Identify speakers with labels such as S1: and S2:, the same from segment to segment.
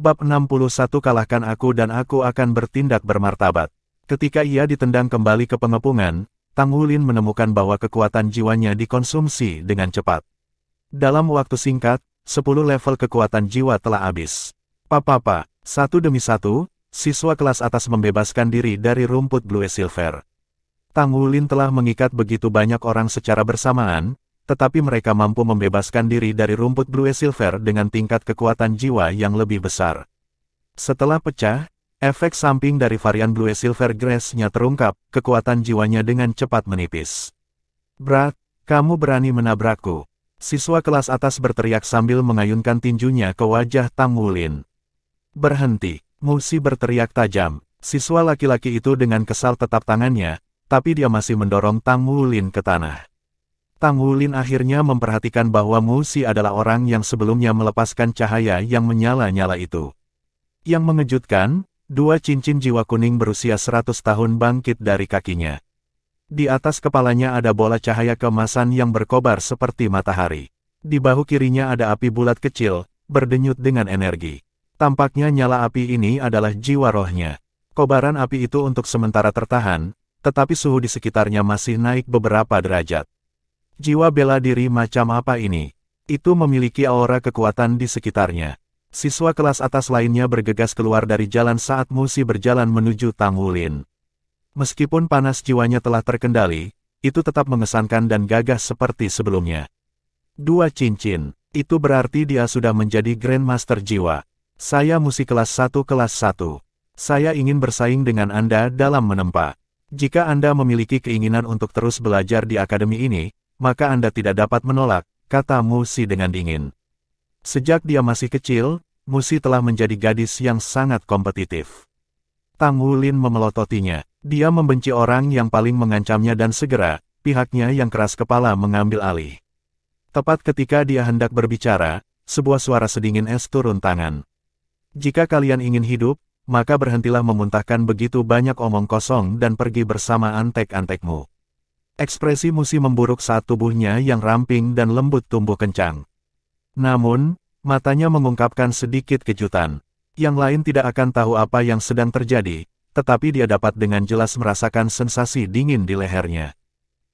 S1: Bab 61 Kalahkan aku dan aku akan bertindak bermartabat. Ketika ia ditendang kembali ke pengepungan, Tang Wulin menemukan bahwa kekuatan jiwanya dikonsumsi dengan cepat. Dalam waktu singkat, 10 level kekuatan jiwa telah habis. Papa, satu demi satu, siswa kelas atas membebaskan diri dari rumput Blue Silver. Tang Wulin telah mengikat begitu banyak orang secara bersamaan, tetapi mereka mampu membebaskan diri dari rumput Blue Silver dengan tingkat kekuatan jiwa yang lebih besar. Setelah pecah, efek samping dari varian Blue Silver Grace-nya terungkap, kekuatan jiwanya dengan cepat menipis. "Brat, kamu berani menabrakku?" Siswa kelas atas berteriak sambil mengayunkan tinjunya ke wajah Tang Wulin. "Berhenti!" Musi berteriak tajam. Siswa laki-laki itu dengan kesal tetap tangannya, tapi dia masih mendorong Tang Wulin ke tanah. Tang Wulin akhirnya memperhatikan bahwa Musi adalah orang yang sebelumnya melepaskan cahaya yang menyala-nyala itu. Yang mengejutkan, 2 cincin jiwa kuning berusia 100 tahun bangkit dari kakinya. Di atas kepalanya ada bola cahaya keemasan yang berkobar seperti matahari. Di bahu kirinya ada api bulat kecil, berdenyut dengan energi. Tampaknya nyala api ini adalah jiwa rohnya. Kobaran api itu untuk sementara tertahan, tetapi suhu di sekitarnya masih naik beberapa derajat. Jiwa bela diri macam apa ini? Itu memiliki aura kekuatan di sekitarnya. Siswa kelas atas lainnya bergegas keluar dari jalan saat Musi berjalan menuju Tang Wulin. Meskipun panas jiwanya telah terkendali, itu tetap mengesankan dan gagah seperti sebelumnya. 2 cincin, itu berarti dia sudah menjadi Grandmaster jiwa. Saya Musi kelas 1 kelas 1. Saya ingin bersaing dengan Anda dalam menempa. Jika Anda memiliki keinginan untuk terus belajar di akademi ini, maka Anda tidak dapat menolak, kata Musi dengan dingin. Sejak dia masih kecil, Musi telah menjadi gadis yang sangat kompetitif. Tang Wulin memelototinya. Dia membenci orang yang paling mengancamnya dan segera, pihaknya yang keras kepala mengambil alih. Tepat ketika dia hendak berbicara, sebuah suara sedingin es turun tangan. "Jika kalian ingin hidup, maka berhentilah memuntahkan begitu banyak omong kosong dan pergi bersama antek-antekmu." Ekspresi Musi memburuk saat tubuhnya yang ramping dan lembut tumbuh kencang. Namun, matanya mengungkapkan sedikit kejutan. Yang lain tidak akan tahu apa yang sedang terjadi, tetapi dia dapat dengan jelas merasakan sensasi dingin di lehernya.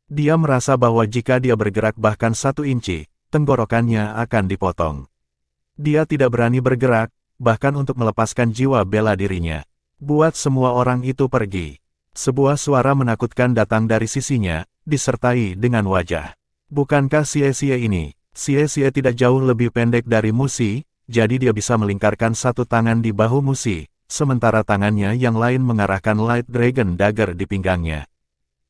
S1: Dia merasa bahwa jika dia bergerak bahkan 1 inci, tenggorokannya akan dipotong. Dia tidak berani bergerak, bahkan untuk melepaskan jiwa bela dirinya. "Buat semua orang itu pergi." Sebuah suara menakutkan datang dari sisinya, disertai dengan wajah. Bukankah Xie ini? Xie tidak jauh lebih pendek dari Musi, jadi dia bisa melingkarkan 1 tangan di bahu Musi, sementara tangannya yang lain mengarahkan Light Dragon Dagger di pinggangnya.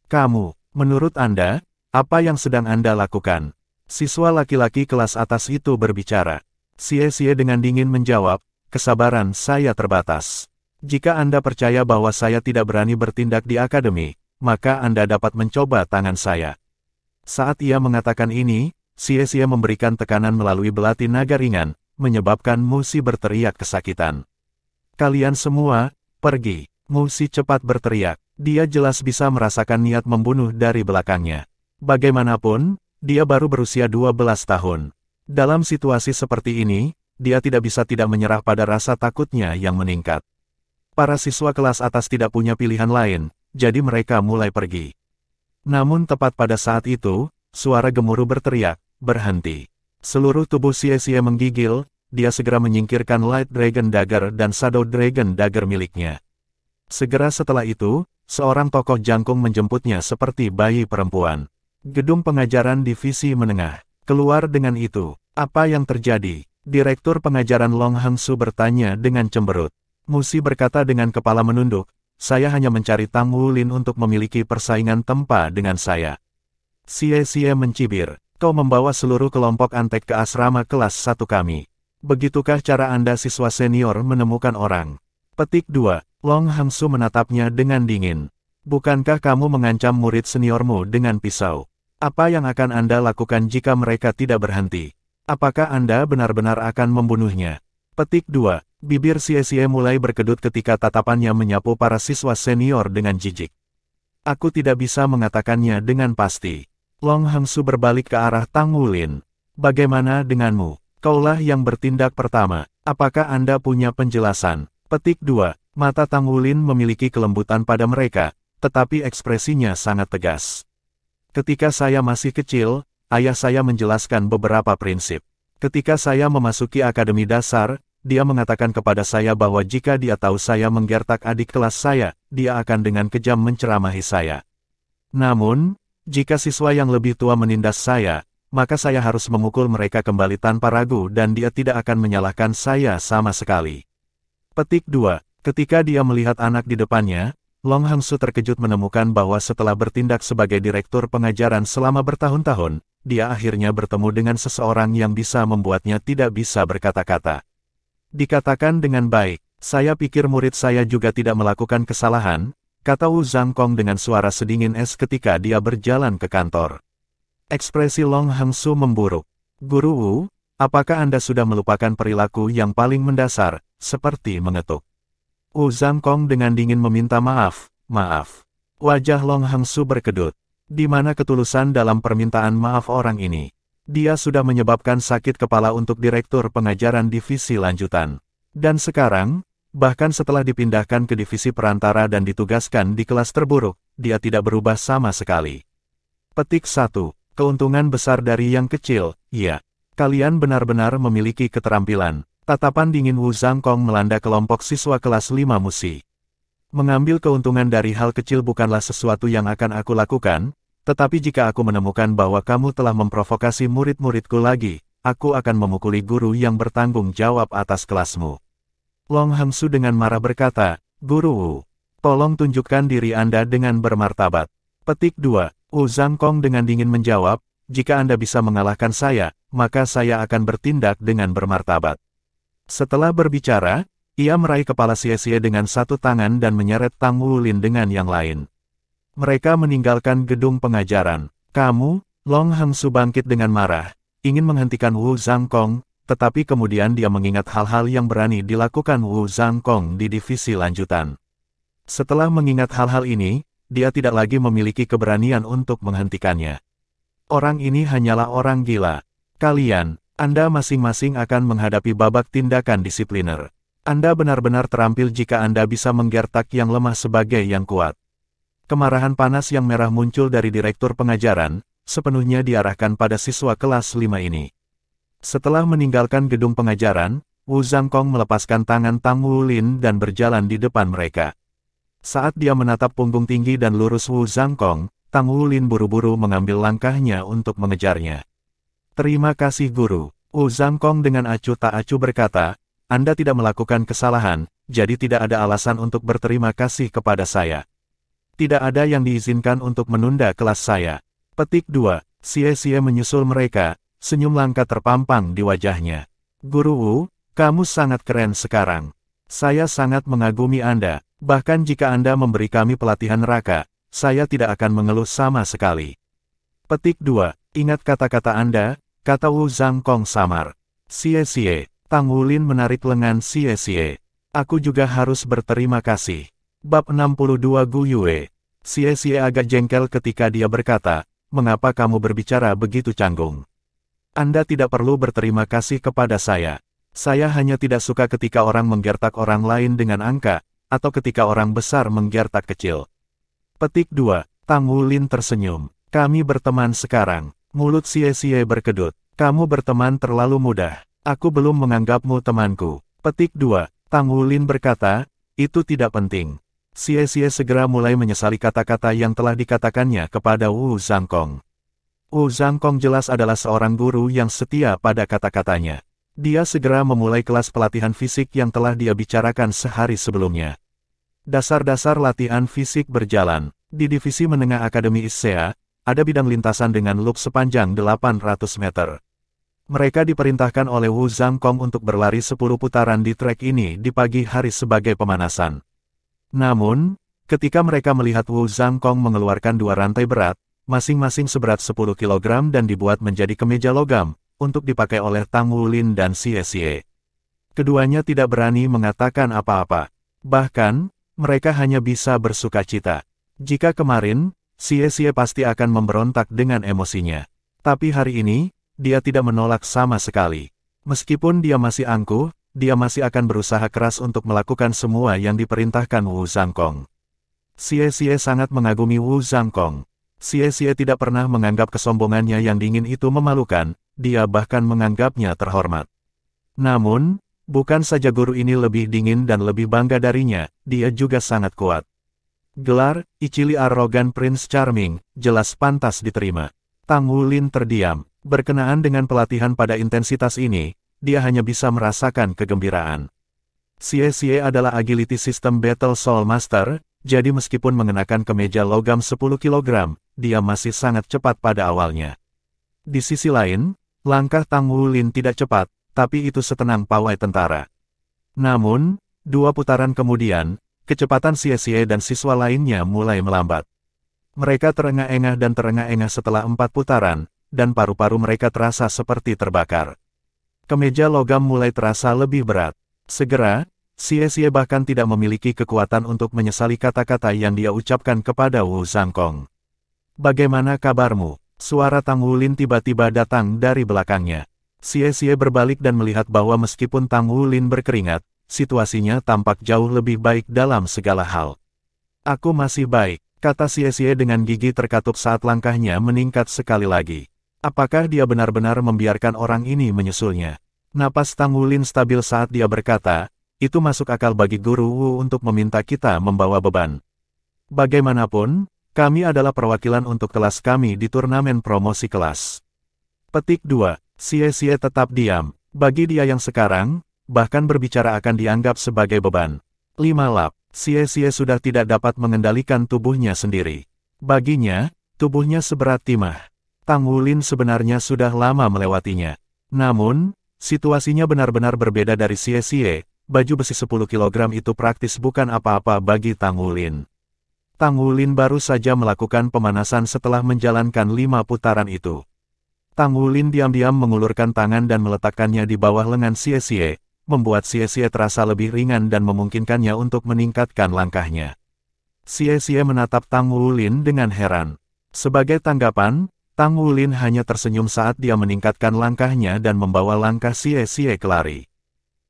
S1: "Kamu, menurut Anda, apa yang sedang Anda lakukan?" Siswa laki-laki kelas atas itu berbicara. Xie dengan dingin menjawab, "Kesabaran saya terbatas. Jika Anda percaya bahwa saya tidak berani bertindak di akademi, maka Anda dapat mencoba tangan saya." Saat ia mengatakan ini, Xie memberikan tekanan melalui belati naga ringan, menyebabkan Musi berteriak kesakitan. "Kalian semua, pergi!" Musi cepat berteriak. Dia jelas bisa merasakan niat membunuh dari belakangnya. Bagaimanapun, dia baru berusia 12 tahun. Dalam situasi seperti ini, dia tidak bisa tidak menyerah pada rasa takutnya yang meningkat. Para siswa kelas atas tidak punya pilihan lain, jadi mereka mulai pergi. Namun tepat pada saat itu, suara gemuruh berteriak, "Berhenti!" Seluruh tubuh Xie menggigil, dia segera menyingkirkan Light Dragon Dagger dan Shadow Dragon Dagger miliknya. Segera setelah itu, seorang tokoh jangkung menjemputnya seperti bayi perempuan. Gedung pengajaran divisi menengah. Keluar dengan itu. "Apa yang terjadi?" Direktur pengajaran Long Hangsu bertanya dengan cemberut. Musi berkata dengan kepala menunduk, "Saya hanya mencari Tang Wulin untuk memiliki persaingan tempa dengan saya." Xie mencibir. "Kau membawa seluruh kelompok antek ke asrama kelas 1 kami. Begitukah cara Anda siswa senior menemukan orang?" Petik 2. Long Hangsu menatapnya dengan dingin. "Bukankah kamu mengancam murid seniormu dengan pisau? Apa yang akan Anda lakukan jika mereka tidak berhenti? Apakah Anda benar-benar akan membunuhnya?" Petik 2. Bibir Xie mulai berkedut ketika tatapannya menyapu para siswa senior dengan jijik. "Aku tidak bisa mengatakannya dengan pasti." Long Hangsu berbalik ke arah Tang Wulin. "Bagaimana denganmu? Kaulah yang bertindak pertama." Apakah Anda punya penjelasan? Petik 2. Mata Tang Wulin memiliki kelembutan pada mereka, tetapi ekspresinya sangat tegas. Ketika saya masih kecil, ayah saya menjelaskan beberapa prinsip. Ketika saya memasuki akademi dasar, dia mengatakan kepada saya bahwa jika dia tahu saya menggertak adik kelas saya, dia akan dengan kejam menceramahi saya. Namun, jika siswa yang lebih tua menindas saya, maka saya harus memukul mereka kembali tanpa ragu dan dia tidak akan menyalahkan saya sama sekali. Petik 2. Ketika dia melihat anak di depannya, Long Hangsu terkejut menemukan bahwa setelah bertindak sebagai direktur pengajaran selama bertahun-tahun, dia akhirnya bertemu dengan seseorang yang bisa membuatnya tidak bisa berkata-kata. Dikatakan dengan baik, saya pikir murid saya juga tidak melakukan kesalahan, kata Wu Zhangkong dengan suara sedingin es ketika dia berjalan ke kantor. Ekspresi Long Hangsu memburuk. Guru Wu, apakah Anda sudah melupakan perilaku yang paling mendasar, seperti mengetuk? Wu Zhangkong dengan dingin meminta maaf. Wajah Long Hangsu berkedut. Di mana ketulusan dalam permintaan maaf orang ini? Dia sudah menyebabkan sakit kepala untuk direktur pengajaran divisi lanjutan. Dan sekarang, bahkan setelah dipindahkan ke divisi perantara dan ditugaskan di kelas terburuk, dia tidak berubah sama sekali. Petik 1. Keuntungan besar dari yang kecil, iya. Kalian benar-benar memiliki keterampilan. Tatapan dingin Wu Zhangkong melanda kelompok siswa kelas 5 musi. Mengambil keuntungan dari hal kecil bukanlah sesuatu yang akan aku lakukan, tetapi jika aku menemukan bahwa kamu telah memprovokasi murid-muridku lagi, aku akan memukuli guru yang bertanggung jawab atas kelasmu. Long Hangsu dengan marah berkata, Guru Wu, tolong tunjukkan diri Anda dengan bermartabat. Petik 2. Wu Zhangkong dengan dingin menjawab, jika Anda bisa mengalahkan saya, maka saya akan bertindak dengan bermartabat. Setelah berbicara, ia meraih kepala Xie dengan satu tangan dan menyeret Tang Wulin dengan yang lain. Mereka meninggalkan gedung pengajaran. Kamu, Long Hangsu bangkit dengan marah, ingin menghentikan Wu Zhangkong, tetapi kemudian dia mengingat hal-hal yang berani dilakukan Wu Zhangkong di divisi lanjutan. Setelah mengingat hal-hal ini, dia tidak lagi memiliki keberanian untuk menghentikannya. Orang ini hanyalah orang gila. Kalian, Anda masing-masing akan menghadapi babak tindakan disipliner. Anda benar-benar terampil jika Anda bisa menggertak yang lemah sebagai yang kuat. Kemarahan panas yang merah muncul dari direktur pengajaran, sepenuhnya diarahkan pada siswa kelas 5 ini. Setelah meninggalkan gedung pengajaran, Wu Zhangkong melepaskan tangan Tang Wulin dan berjalan di depan mereka. Saat dia menatap punggung tinggi dan lurus Wu Zhangkong, Tang Wulin buru-buru mengambil langkahnya untuk mengejarnya. Terima kasih guru. Wu Zhangkong dengan acuh tak acuh berkata, Anda tidak melakukan kesalahan, jadi tidak ada alasan untuk berterima kasih kepada saya. Tidak ada yang diizinkan untuk menunda kelas saya. Petik 2. Xie menyusul mereka, senyum langka terpampang di wajahnya. Guru Wu, kamu sangat keren sekarang. Saya sangat mengagumi Anda, bahkan jika Anda memberi kami pelatihan neraka, saya tidak akan mengeluh sama sekali. Petik 2. Ingat kata-kata Anda, kata Wu Zhangkong samar. Xie, Tang Wulin menarik lengan Xie. Aku juga harus berterima kasih. Bab 62 Gu Yue. Xie agak jengkel ketika dia berkata, mengapa kamu berbicara begitu canggung? Anda tidak perlu berterima kasih kepada saya. Saya hanya tidak suka ketika orang menggertak orang lain dengan angka, atau ketika orang besar menggertak kecil. Petik 2. Tang Wulin tersenyum. Kami berteman sekarang. Mulut Xie berkedut. Kamu berteman terlalu mudah. Aku belum menganggapmu temanku. Petik 2. Tang Wulin berkata, itu tidak penting. Xie segera mulai menyesali kata-kata yang telah dikatakannya kepada Wu Zhangkong. Wu Zhangkong jelas adalah seorang guru yang setia pada kata-katanya. Dia segera memulai kelas pelatihan fisik yang telah dia bicarakan sehari sebelumnya. Dasar-dasar latihan fisik berjalan. Di divisi menengah Akademi Issea, ada bidang lintasan dengan loop sepanjang 800 meter. Mereka diperintahkan oleh Wu Zhangkong untuk berlari 10 putaran di trek ini di pagi hari sebagai pemanasan. Namun, ketika mereka melihat Wu Zhangkong mengeluarkan 2 rantai berat, masing-masing seberat 10 kg dan dibuat menjadi kemeja logam, untuk dipakai oleh Tang Wulin dan Xie. Keduanya tidak berani mengatakan apa-apa. Bahkan, mereka hanya bisa bersukacita. Jika kemarin, Xie pasti akan memberontak dengan emosinya. Tapi hari ini, dia tidak menolak sama sekali. Meskipun dia masih angkuh, dia masih akan berusaha keras untuk melakukan semua yang diperintahkan Wu Zhangkong. Xie sangat mengagumi Wu Zhangkong. Xie tidak pernah menganggap kesombongannya yang dingin itu memalukan, dia bahkan menganggapnya terhormat. Namun, bukan saja guru ini lebih dingin dan lebih bangga darinya, dia juga sangat kuat. Gelar, Ichili Arogan Prince Charming, jelas pantas diterima. Tang Wulin terdiam. Berkenaan dengan pelatihan pada intensitas ini, dia hanya bisa merasakan kegembiraan. Xie adalah Agility System Battle Soul Master, jadi meskipun mengenakan kemeja logam 10 kg, dia masih sangat cepat pada awalnya. Di sisi lain, langkah Tang Wulin tidak cepat, tapi itu setenang pawai tentara. Namun, 2 putaran kemudian, kecepatan Xie dan siswa lainnya mulai melambat. Mereka terengah-engah dan terengah-engah setelah 4 putaran, dan paru-paru mereka terasa seperti terbakar. Kemeja logam mulai terasa lebih berat. Segera, Xie bahkan tidak memiliki kekuatan untuk menyesali kata-kata yang dia ucapkan kepada Wu Zhangkong. "Bagaimana kabarmu?" Suara Tang Wulin tiba-tiba datang dari belakangnya. Xie berbalik dan melihat bahwa meskipun Tang Wulin berkeringat, situasinya tampak jauh lebih baik dalam segala hal. "Aku masih baik," kata Xie dengan gigi terkatup saat langkahnya meningkat sekali lagi. Apakah dia benar-benar membiarkan orang ini menyusulnya? Napas Tang Wulin stabil saat dia berkata, "Itu masuk akal bagi Guru Wu untuk meminta kita membawa beban. Bagaimanapun, kami adalah perwakilan untuk kelas kami di turnamen promosi kelas." Petik 2. Xie tetap diam. Bagi dia yang sekarang, bahkan berbicara akan dianggap sebagai beban. 5 lap. Xie sudah tidak dapat mengendalikan tubuhnya sendiri. Baginya, tubuhnya seberat timah. Tang Wulin sebenarnya sudah lama melewatinya. Namun, situasinya benar-benar berbeda dari Xie. Baju besi 10 kg itu praktis bukan apa-apa bagi Tang Wulin. Tang Wulin baru saja melakukan pemanasan setelah menjalankan 5 putaran itu. Tang Wulin diam-diam mengulurkan tangan dan meletakkannya di bawah lengan Xie, membuat Xie terasa lebih ringan dan memungkinkannya untuk meningkatkan langkahnya. Xie menatap Tang Wulin dengan heran. Sebagai tanggapan, Tang Wulin hanya tersenyum saat dia meningkatkan langkahnya dan membawa langkah Xie ke lari.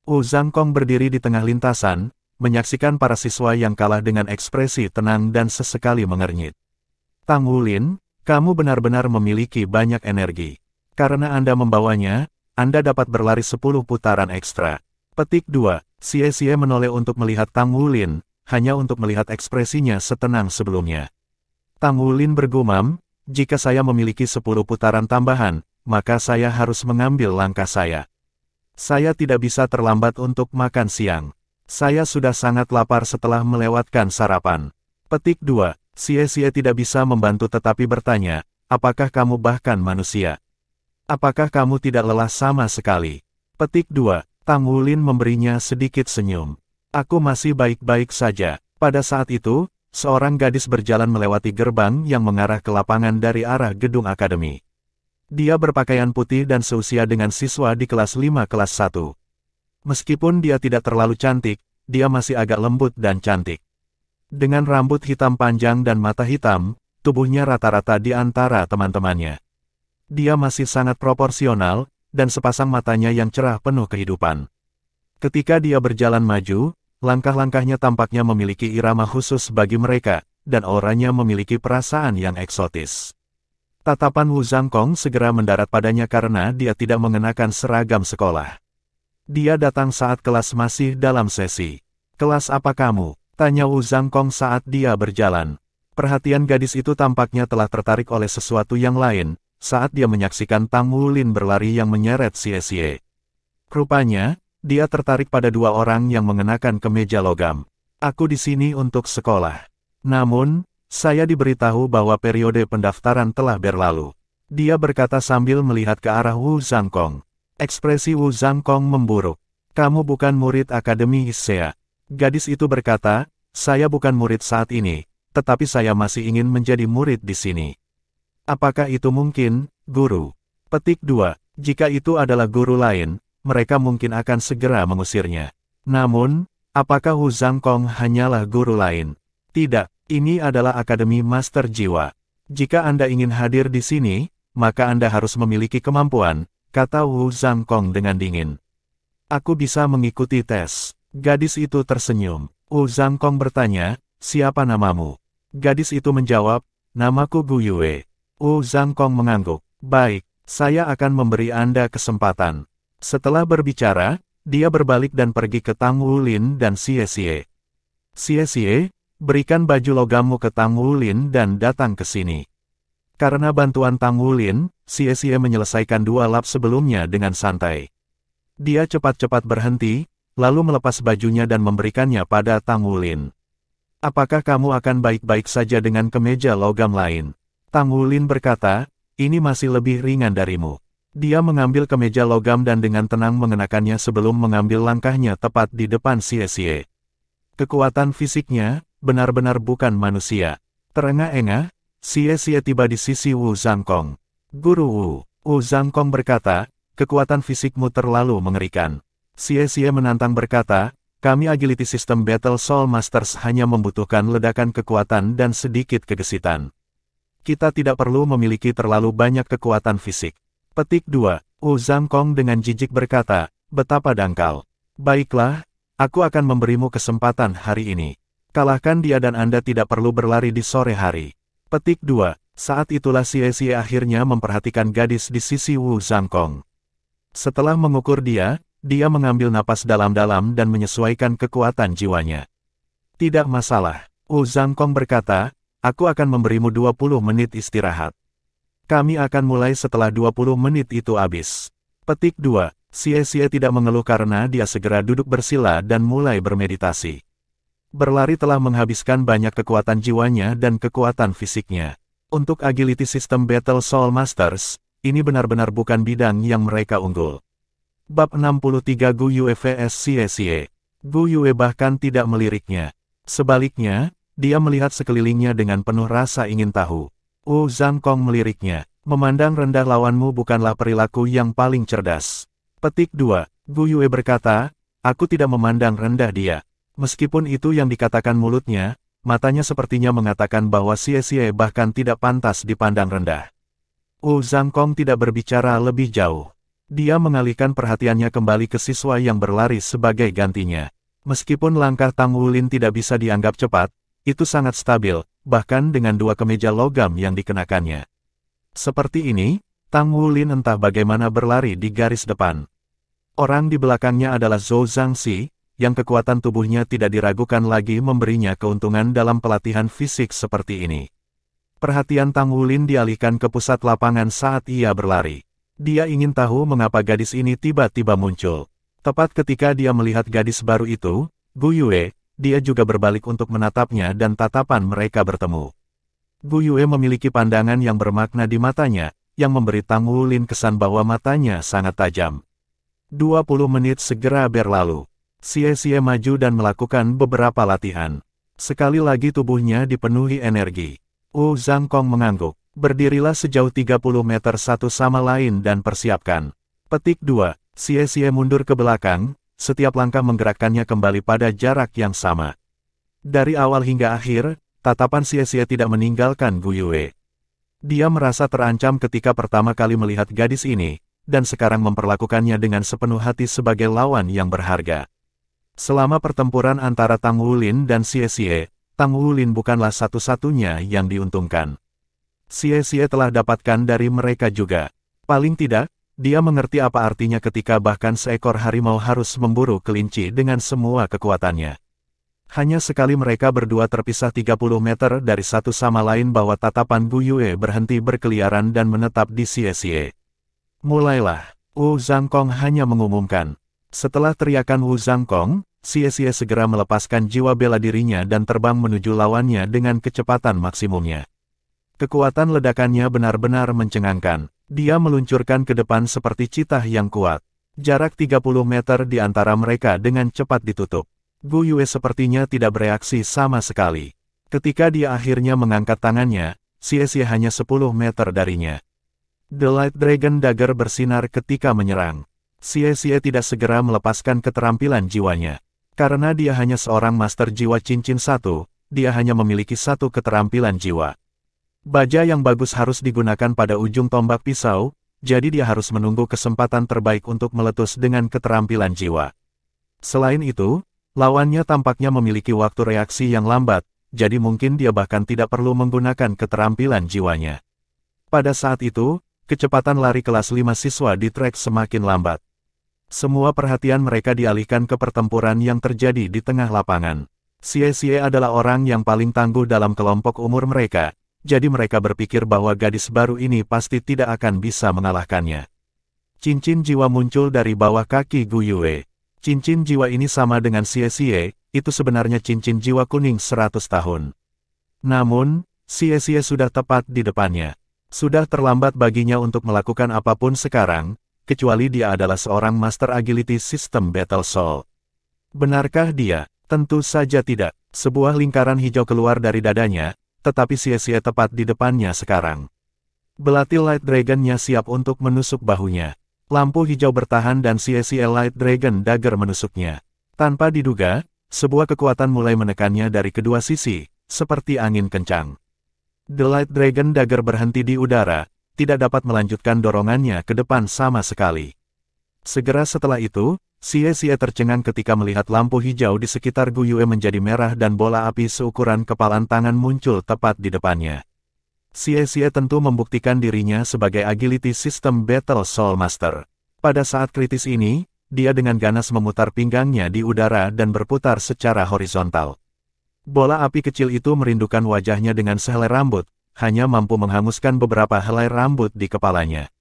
S1: Wu Zhangkong berdiri di tengah lintasan, menyaksikan para siswa yang kalah dengan ekspresi tenang dan sesekali mengernyit. "Tang Wulin, kamu benar-benar memiliki banyak energi. Karena Anda membawanya, Anda dapat berlari 10 putaran ekstra." Petik 2. Xie menoleh untuk melihat Tang Wulin, hanya untuk melihat ekspresinya setenang sebelumnya. Tang Wulin bergumam, "Jika saya memiliki 10 putaran tambahan, maka saya harus mengambil langkah saya. Saya tidak bisa terlambat untuk makan siang. Saya sudah sangat lapar setelah melewatkan sarapan." Petik 2. Xie tidak bisa membantu tetapi bertanya, "Apakah kamu bahkan manusia? Apakah kamu tidak lelah sama sekali?" Petik 2. Tang Wulin memberinya sedikit senyum. "Aku masih baik-baik saja." Pada saat itu, seorang gadis berjalan melewati gerbang yang mengarah ke lapangan dari arah gedung akademi. Dia berpakaian putih dan seusia dengan siswa di kelas 5 kelas 1. Meskipun dia tidak terlalu cantik, dia masih agak lembut dan cantik. Dengan rambut hitam panjang dan mata hitam, tubuhnya rata-rata di antara teman-temannya. Dia masih sangat proporsional, dan sepasang matanya yang cerah penuh kehidupan. Ketika dia berjalan maju, langkah-langkahnya tampaknya memiliki irama khusus bagi mereka, dan auranya memiliki perasaan yang eksotis. Tatapan Wu Zhangkong segera mendarat padanya karena dia tidak mengenakan seragam sekolah. Dia datang saat kelas masih dalam sesi. "Kelas apa kamu?" tanya Wu Zhangkong saat dia berjalan. Perhatian gadis itu tampaknya telah tertarik oleh sesuatu yang lain, saat dia menyaksikan Tang Wulin berlari yang menyeret Xie. Rupanya, dia tertarik pada 2 orang yang mengenakan kemeja logam. "Aku di sini untuk sekolah. Namun, saya diberitahu bahwa periode pendaftaran telah berlalu." Dia berkata sambil melihat ke arah Wu Zhangkong. Ekspresi Wu Zhangkong memburuk. "Kamu bukan murid Akademi Issea." Gadis itu berkata, "Saya bukan murid saat ini, tetapi saya masih ingin menjadi murid di sini." "Apakah itu mungkin, Guru?" Petik 2. Jika itu adalah guru lain, mereka mungkin akan segera mengusirnya. Namun, apakah Wu Zhangkong hanyalah guru lain? Tidak, ini adalah Akademi Master Jiwa. Jika Anda ingin hadir di sini, maka Anda harus memiliki kemampuan, kata Wu Zhangkong dengan dingin.
S2: Aku bisa mengikuti tes. Gadis itu tersenyum. Wu Zhangkong bertanya, siapa namamu? Gadis itu menjawab, namaku Gu Yue. Wu Zhangkong mengangguk. Baik, saya akan memberi Anda kesempatan. Setelah berbicara, dia berbalik dan pergi ke Tang Wulin dan Xie Xie. Xie Xie, berikan baju logammu ke Tang Wulin dan datang ke sini. Karena bantuan Tang Wulin, Xie Xie menyelesaikan 2 lap sebelumnya dengan santai. Dia cepat-cepat berhenti, lalu melepas bajunya dan memberikannya pada Tang Wulin. Apakah kamu akan baik-baik saja dengan kemeja logam lain? Tang Wulin berkata, ini masih lebih ringan darimu. Dia mengambil kemeja logam dan dengan tenang mengenakannya sebelum mengambil langkahnya tepat di depan Xie Xie. Kekuatan fisiknya, benar-benar bukan manusia. Terengah-engah, Xie Xie tiba di sisi Wu Zhangkong. Guru Wu Zhangkong berkata, kekuatan fisikmu terlalu mengerikan. Xie Xie menantang berkata, kami Agility System Battle Soul Masters hanya membutuhkan ledakan kekuatan dan sedikit kegesitan. Kita tidak perlu memiliki terlalu banyak kekuatan fisik. Petik 2. Wu Zhangkong dengan jijik berkata, betapa dangkal. Baiklah, aku akan memberimu kesempatan hari ini. Kalahkan dia dan Anda tidak perlu berlari di sore hari. Petik 2. Saat itulah Xie Xie akhirnya memperhatikan gadis di sisi Wu Zhangkong. Setelah mengukur dia mengambil napas dalam-dalam dan menyesuaikan kekuatan jiwanya. Tidak masalah, Wu Zhangkong berkata, aku akan memberimu 20 menit istirahat. Kami akan mulai setelah 20 menit itu habis. Petik 2. Xie Xie tidak mengeluh karena dia segera duduk bersila dan mulai bermeditasi. Berlari telah menghabiskan banyak kekuatan jiwanya dan kekuatan fisiknya. Untuk Agility System Battle Soul Masters, ini benar-benar bukan bidang yang mereka unggul. Bab 63 Gu Yue vs Xie Xie. Gu Yue bahkan tidak meliriknya. Sebaliknya, dia melihat sekelilingnya dengan penuh rasa ingin tahu. Wu Zhangkong meliriknya. Memandang rendah lawanmu bukanlah perilaku yang paling cerdas. Petik 2. Gu Yue berkata, aku tidak memandang rendah dia. Meskipun itu yang dikatakan mulutnya, matanya sepertinya mengatakan bahwa Xie Xie bahkan tidak pantas dipandang rendah. Wu Zhangkong tidak berbicara lebih jauh. Dia mengalihkan perhatiannya kembali ke siswa yang berlari sebagai gantinya. Meskipun langkah Tang Wulin tidak bisa dianggap cepat, itu sangat stabil, bahkan dengan 2 kemeja logam yang dikenakannya. Seperti ini, Tang Wulin entah bagaimana berlari di garis depan. Orang di belakangnya adalah Zhou Zhangxi, yang kekuatan tubuhnya tidak diragukan lagi memberinya keuntungan dalam pelatihan fisik seperti ini. Perhatian Tang Wulin dialihkan ke pusat lapangan saat ia berlari. Dia ingin tahu mengapa gadis ini tiba-tiba muncul. Tepat ketika dia melihat gadis baru itu, Gu Yue, dia juga berbalik untuk menatapnya dan tatapan mereka bertemu. Gu Yue memiliki pandangan yang bermakna di matanya, yang memberi Tang Wulin kesan bahwa matanya sangat tajam. 20 menit segera berlalu. Xie Xie maju dan melakukan beberapa latihan. Sekali lagi tubuhnya dipenuhi energi. Wu Zhangkong mengangguk. Berdirilah sejauh 30 meter satu sama lain dan persiapkan. Petik 2. Xie Xie mundur ke belakang, setiap langkah menggerakkannya kembali pada jarak yang sama. Dari awal hingga akhir, tatapan Xie Xie tidak meninggalkan Gu Yue. Dia merasa terancam ketika pertama kali melihat gadis ini, dan sekarang memperlakukannya dengan sepenuh hati sebagai lawan yang berharga. Selama pertempuran antara Tang Wulin dan Xie Xie, Tang Wulin bukanlah satu-satunya yang diuntungkan. Xie Xie telah dapatkan dari mereka juga. Paling tidak, dia mengerti apa artinya ketika bahkan seekor harimau harus memburu kelinci dengan semua kekuatannya. Hanya sekali mereka berdua terpisah 30 meter dari satu sama lain bahwa tatapan Gu Yue berhenti berkeliaran dan menetap di Xie Xie. Mulailah, Wu Zhangkong hanya mengumumkan. Setelah teriakan Wu Zhangkong, Xie Xie segera melepaskan jiwa bela dirinya dan terbang menuju lawannya dengan kecepatan maksimumnya. Kekuatan ledakannya benar-benar mencengangkan. Dia meluncurkan ke depan seperti citah yang kuat. Jarak 30 meter di antara mereka dengan cepat ditutup. Gu Yue sepertinya tidak bereaksi sama sekali. Ketika dia akhirnya mengangkat tangannya, Xie Xie hanya 10 meter darinya. The Light Dragon Dagger bersinar ketika menyerang. Xie Xie tidak segera melepaskan keterampilan jiwanya. Karena dia hanya seorang master jiwa cincin 1, dia hanya memiliki 1 keterampilan jiwa. Baja yang bagus harus digunakan pada ujung tombak pisau,
S1: jadi dia harus menunggu kesempatan terbaik untuk meletus dengan keterampilan jiwa. Selain itu, lawannya tampaknya memiliki waktu reaksi yang lambat, jadi mungkin dia bahkan tidak perlu menggunakan keterampilan jiwanya. Pada saat itu, kecepatan lari kelas 5 siswa di trek semakin lambat. Semua perhatian mereka dialihkan ke pertempuran yang terjadi di tengah lapangan. Xie adalah orang yang paling tangguh dalam kelompok umur mereka, jadi mereka berpikir bahwa gadis baru ini pasti tidak akan bisa mengalahkannya. Cincin jiwa muncul dari bawah kaki Gu Yue. Cincin jiwa ini sama dengan Xie, itu sebenarnya cincin jiwa kuning 100 tahun. Namun, Xie sudah tepat di depannya. Sudah terlambat baginya untuk melakukan apapun sekarang, kecuali dia adalah seorang Master Agility System Battle Soul. Benarkah dia? Tentu saja tidak. Sebuah lingkaran hijau keluar dari dadanya, tetapi Xie tepat di depannya sekarang. Belati Light Dragon-nya siap untuk menusuk bahunya. Lampu hijau bertahan dan Xie Light Dragon Dagger menusuknya. Tanpa diduga, sebuah kekuatan mulai menekannya dari kedua sisi, seperti angin kencang. The Light Dragon Dagger berhenti di udara, tidak dapat melanjutkan dorongannya ke depan sama sekali. Segera setelah itu, Xie tercengang ketika melihat lampu hijau di sekitar Gu Yue menjadi merah dan bola api seukuran kepalan tangan muncul tepat di depannya. Xie tentu membuktikan dirinya sebagai Agility System Battle Soul Master. Pada saat kritis ini, dia dengan ganas memutar pinggangnya di udara dan berputar secara horizontal. Bola api kecil itu merindukan wajahnya dengan sehelai rambut, hanya mampu menghanguskan beberapa helai rambut di kepalanya.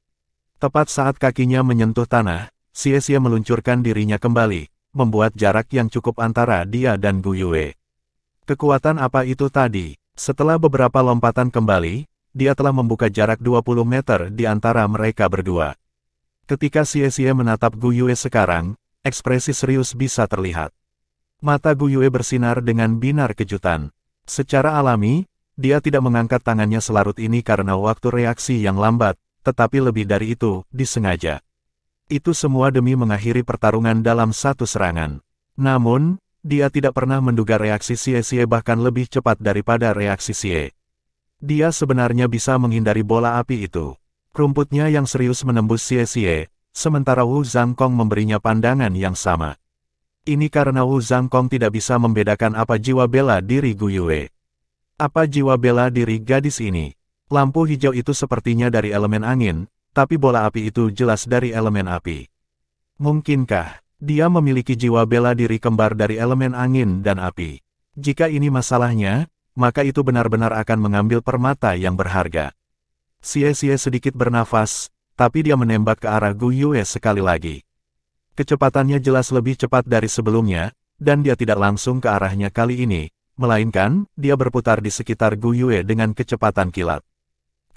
S1: Tepat saat kakinya menyentuh tanah, Xie meluncurkan dirinya kembali, membuat jarak yang cukup antara dia dan Gu Yue. Kekuatan apa itu tadi? Setelah beberapa lompatan kembali, dia telah membuka jarak 20 meter di antara mereka berdua. Ketika Xie menatap Gu Yue sekarang, ekspresi serius bisa terlihat. Mata Gu Yue bersinar dengan binar kejutan. Secara alami, dia tidak mengangkat tangannya selarut ini karena waktu reaksi yang lambat, tetapi lebih dari itu, disengaja. Itu semua demi mengakhiri pertarungan dalam satu serangan. Namun, dia tidak pernah menduga reaksi Xie bahkan lebih cepat daripada reaksi Xie. Dia sebenarnya bisa menghindari bola api itu. Rumputnya yang serius menembus Xie, sementara Wu Zhangkong memberinya pandangan yang sama. Ini karena Wu Zhangkong tidak bisa membedakan apa jiwa bela diri Gu Yue. Apa jiwa bela diri gadis ini? Lampu hijau itu sepertinya dari elemen angin, tapi bola api itu jelas dari elemen api. Mungkinkah dia memiliki jiwa bela diri kembar dari elemen angin dan api? Jika ini masalahnya, maka itu benar-benar akan mengambil permata yang berharga. Xie sedikit bernafas, tapi dia menembak ke arah Gu Yue sekali lagi. Kecepatannya jelas lebih cepat dari sebelumnya, dan dia tidak langsung ke arahnya kali ini, melainkan, dia berputar di sekitar Gu Yue dengan kecepatan kilat.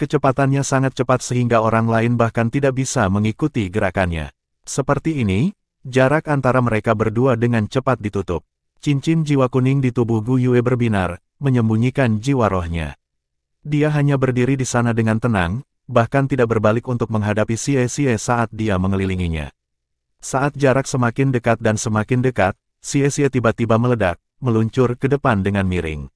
S1: Kecepatannya sangat cepat sehingga orang lain bahkan tidak bisa mengikuti gerakannya. Seperti ini, jarak antara mereka berdua dengan cepat ditutup. Cincin jiwa kuning di tubuh Gu Yue berbinar, menyembunyikan jiwa rohnya. Dia hanya berdiri di sana dengan tenang, bahkan tidak berbalik untuk menghadapi Xie saat dia mengelilinginya. Saat jarak semakin dekat dan semakin dekat, Xie tiba-tiba meledak, meluncur ke depan dengan miring.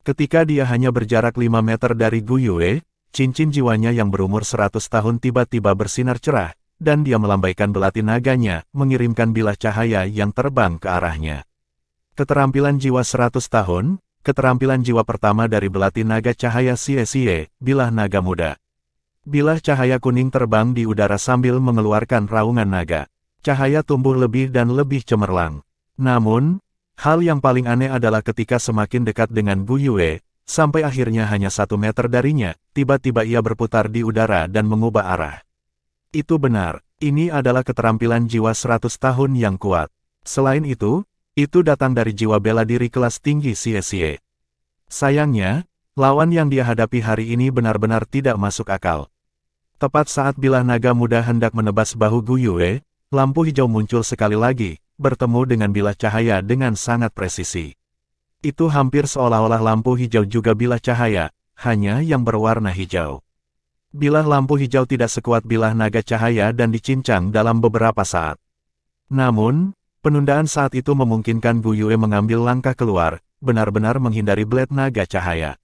S1: Ketika dia hanya berjarak 5 meter dari Gu Yue, cincin jiwanya yang berumur 100 tahun tiba-tiba bersinar cerah, dan dia melambaikan belati naganya, mengirimkan bilah cahaya yang terbang ke arahnya. Keterampilan jiwa 100 tahun, keterampilan jiwa pertama dari belati naga cahaya Xie, bilah naga muda. Bilah cahaya kuning terbang di udara sambil mengeluarkan raungan naga. Cahaya tumbuh lebih dan lebih cemerlang. Namun, hal yang paling aneh adalah ketika semakin dekat dengan Gu Yue, sampai akhirnya hanya 1 meter darinya, tiba-tiba ia berputar di udara dan mengubah arah. Itu benar, ini adalah keterampilan jiwa 100 tahun yang kuat. Selain itu datang dari jiwa bela diri kelas tinggi Xie. Sayangnya, lawan yang dia hadapi hari ini benar-benar tidak masuk akal. Tepat saat bilah naga muda hendak menebas bahu Gu Yue, lampu hijau muncul sekali lagi, bertemu dengan bilah cahaya dengan sangat presisi. Itu hampir seolah-olah lampu hijau juga bilah cahaya, hanya yang berwarna hijau. Bilah lampu hijau tidak sekuat bilah naga cahaya dan dicincang dalam beberapa saat. Namun, penundaan saat itu memungkinkan Gu Yue mengambil langkah keluar, benar-benar menghindari blade naga cahaya.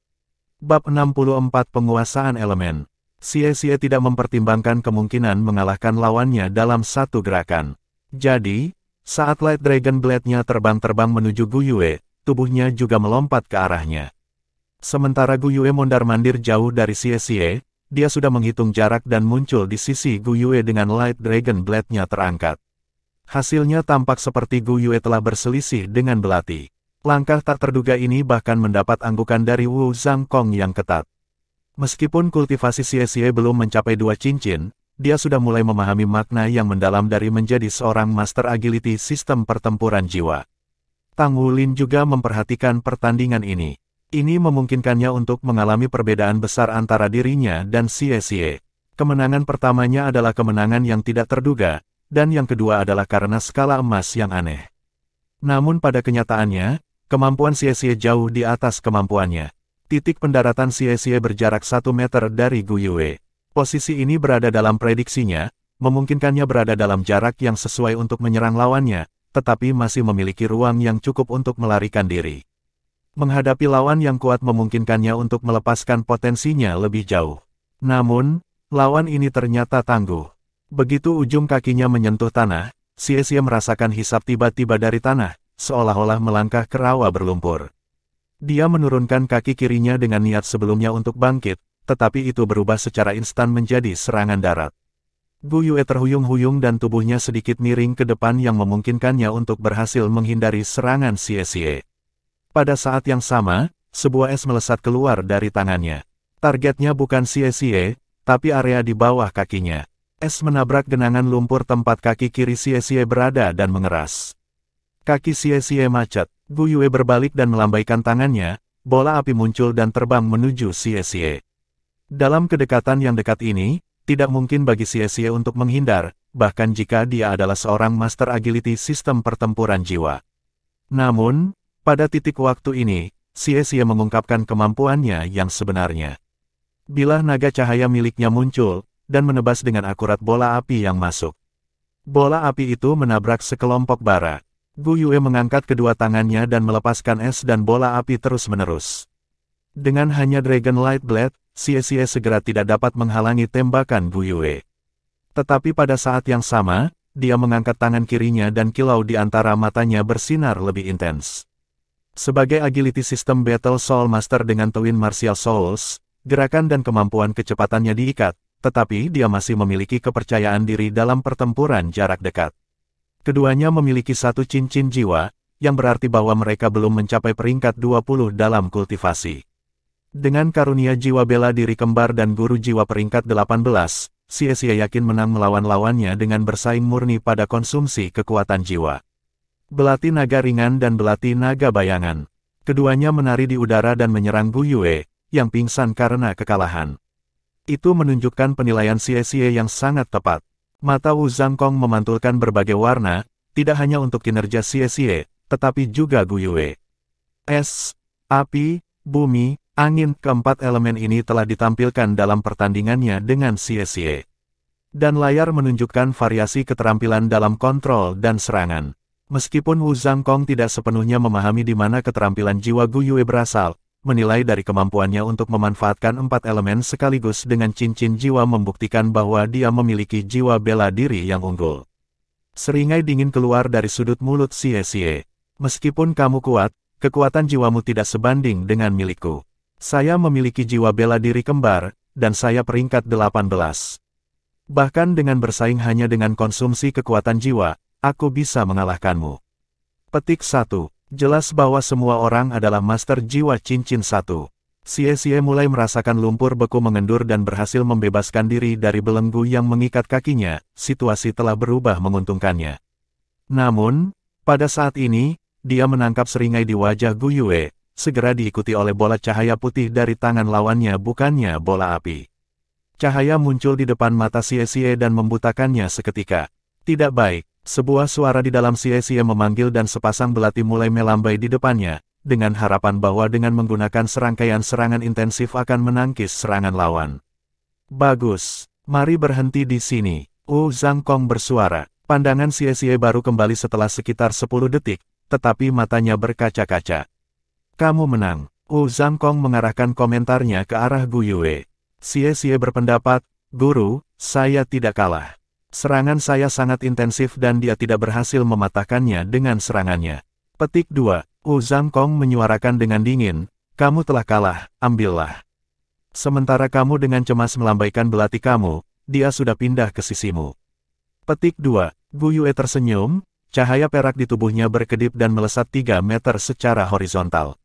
S1: Bab 64 Penguasaan Elemen.
S2: Xie tidak mempertimbangkan kemungkinan mengalahkan lawannya dalam satu gerakan. Jadi, saat Light Dragon Blade-nya terbang-terbang menuju Gu Yue, tubuhnya juga melompat ke arahnya. Sementara Gu Yue mondar-mandir jauh dari Xie, dia sudah menghitung jarak dan muncul di sisi Gu Yue dengan Light Dragon Blade-nya terangkat. Hasilnya tampak seperti Gu Yue telah berselisih dengan belati. Langkah tak terduga ini bahkan mendapat anggukan dari Wu Zhangkong yang ketat. Meskipun kultivasi Xie belum mencapai 2 cincin, dia sudah mulai memahami makna yang mendalam dari menjadi seorang Master Agility Sistem Pertempuran Jiwa. Tang Wulin juga memperhatikan pertandingan ini. Ini memungkinkannya untuk mengalami perbedaan besar antara dirinya dan Xie. Kemenangan pertamanya adalah kemenangan yang tidak terduga, dan yang kedua adalah karena skala emas yang aneh. Namun pada kenyataannya, kemampuan Xie jauh di atas kemampuannya. Titik pendaratan Xie berjarak 1 meter dari Gu Yue. Posisi ini berada dalam prediksinya, memungkinkannya berada dalam jarak yang sesuai untuk menyerang lawannya, tetapi masih memiliki ruang yang cukup untuk melarikan diri. Menghadapi lawan yang kuat memungkinkannya untuk melepaskan potensinya lebih jauh. Namun, lawan ini ternyata tangguh. Begitu ujung kakinya menyentuh tanah, Xie merasakan hisap tiba-tiba dari tanah, seolah-olah melangkah ke rawa berlumpur. Dia menurunkan kaki kirinya dengan niat sebelumnya untuk bangkit, tetapi itu berubah secara instan menjadi serangan darat. Gu Yue terhuyung-huyung dan tubuhnya sedikit miring ke depan yang memungkinkannya untuk berhasil menghindari serangan Xie. Pada saat yang sama, sebuah es melesat keluar dari tangannya. Targetnya bukan Xie, tapi area di bawah kakinya. Es menabrak genangan lumpur tempat kaki kiri Xie berada dan mengeras. Kaki Xie macet. Gu Yue berbalik dan melambaikan tangannya, bola api muncul dan terbang menuju Xie. Dalam kedekatan yang dekat ini, tidak mungkin bagi Xie untuk menghindar, bahkan jika dia adalah seorang Master Agility Sistem Pertempuran Jiwa. Namun, pada titik waktu ini, Xie mengungkapkan kemampuannya yang sebenarnya. Bilah naga cahaya miliknya muncul, dan menebas dengan akurat bola api yang masuk. Bola api itu menabrak sekelompok bara. Gu Yue mengangkat kedua tangannya dan melepaskan es dan bola api terus-menerus. Dengan hanya Dragon Light Blade, Xie segera tidak dapat menghalangi tembakan Gu Yue. Tetapi pada saat yang sama, dia mengangkat tangan kirinya dan kilau di antara matanya bersinar lebih intens. Sebagai Agility System Battle Soul Master dengan Twin Martial Souls, gerakan dan kemampuan kecepatannya diikat, tetapi dia masih memiliki kepercayaan diri dalam pertempuran jarak dekat. Keduanya memiliki 1 cincin jiwa, yang berarti bahwa mereka belum mencapai peringkat 20 dalam kultivasi. Dengan karunia jiwa bela diri kembar dan guru jiwa peringkat 18, Xie yakin menang melawan lawannya dengan bersaing murni pada konsumsi kekuatan jiwa. Belati naga ringan dan belati naga bayangan. Keduanya menari di udara dan menyerang Gu Yue, yang pingsan karena kekalahan. Itu menunjukkan penilaian Xie yang sangat tepat. Mata Wu Zhangkong memantulkan berbagai warna, tidak hanya untuk kinerja Xie, tetapi juga Gu Yue. Es, api, bumi, angin, keempat elemen ini telah ditampilkan dalam pertandingannya dengan Xie. Dan layar menunjukkan variasi keterampilan dalam kontrol dan serangan. Meskipun Wu Zhangkong tidak sepenuhnya memahami di mana keterampilan jiwa Gu Yue berasal, menilai dari kemampuannya untuk memanfaatkan 4 elemen sekaligus dengan cincin jiwa membuktikan bahwa dia memiliki jiwa bela diri yang unggul. Seringai dingin keluar dari sudut mulut Xie. Meskipun kamu kuat, kekuatan jiwamu tidak sebanding dengan milikku. Saya memiliki jiwa bela diri kembar, dan saya peringkat 18. Bahkan dengan bersaing hanya dengan konsumsi kekuatan jiwa, aku bisa mengalahkanmu. Petik 1. Jelas bahwa semua orang adalah Master Jiwa Cincin 1. Xie mulai merasakan lumpur beku mengendur dan berhasil membebaskan diri dari belenggu yang mengikat kakinya, situasi telah berubah menguntungkannya. Namun, pada saat ini, dia menangkap seringai di wajah Gu Yue, segera diikuti oleh bola cahaya putih dari tangan lawannya bukannya bola api. Cahaya muncul di depan mata Xie dan membutakannya seketika. Tidak baik. Sebuah suara di dalam Xie memanggil dan sepasang belati mulai melambai di depannya, dengan harapan bahwa dengan menggunakan serangkaian serangan intensif akan menangkis serangan lawan. Bagus, mari berhenti di sini, Wu Zhangkong bersuara. Pandangan Xie baru kembali setelah sekitar 10 detik, tetapi matanya berkaca-kaca. Kamu menang, Wu Zhangkong mengarahkan komentarnya ke arah Gu Yue.
S1: Xie berpendapat, "Guru, saya tidak kalah. Serangan saya sangat intensif dan dia tidak berhasil mematahkannya dengan serangannya." Petik 2. Wu Zhangkong menyuarakan dengan dingin, "Kamu telah kalah, ambillah. Sementara kamu dengan cemas melambaikan belati kamu, dia sudah pindah ke sisimu." Petik 2. Gu Yue tersenyum, cahaya perak di tubuhnya berkedip dan melesat 3 meter secara horizontal.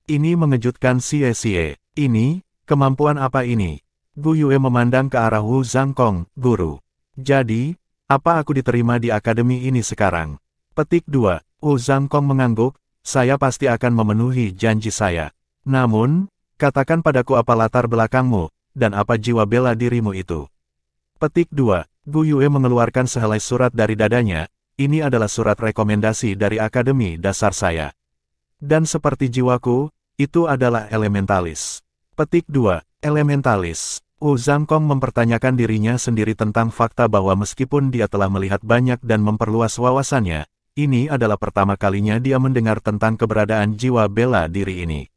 S1: Ini mengejutkan Xie. "Ini, kemampuan apa ini?" Gu Yue memandang ke arah Wu Zhangkong, "Guru. Jadi, apa aku diterima di akademi ini sekarang?" Petik 2. Wu Zhangkong mengangguk, "Saya pasti akan memenuhi janji saya. Namun, katakan padaku apa latar belakangmu, dan apa jiwa bela dirimu itu." Petik 2. Gu Yue mengeluarkan sehelai surat dari dadanya, "Ini adalah surat rekomendasi dari Akademi Dasar saya. Dan seperti jiwaku, itu adalah elementalis." Petik 2. Elementalis. Wu Zhangkong mempertanyakan dirinya sendiri tentang fakta bahwa meskipun dia telah melihat banyak dan memperluas wawasannya, ini adalah pertama kalinya dia mendengar tentang keberadaan jiwa bela diri ini.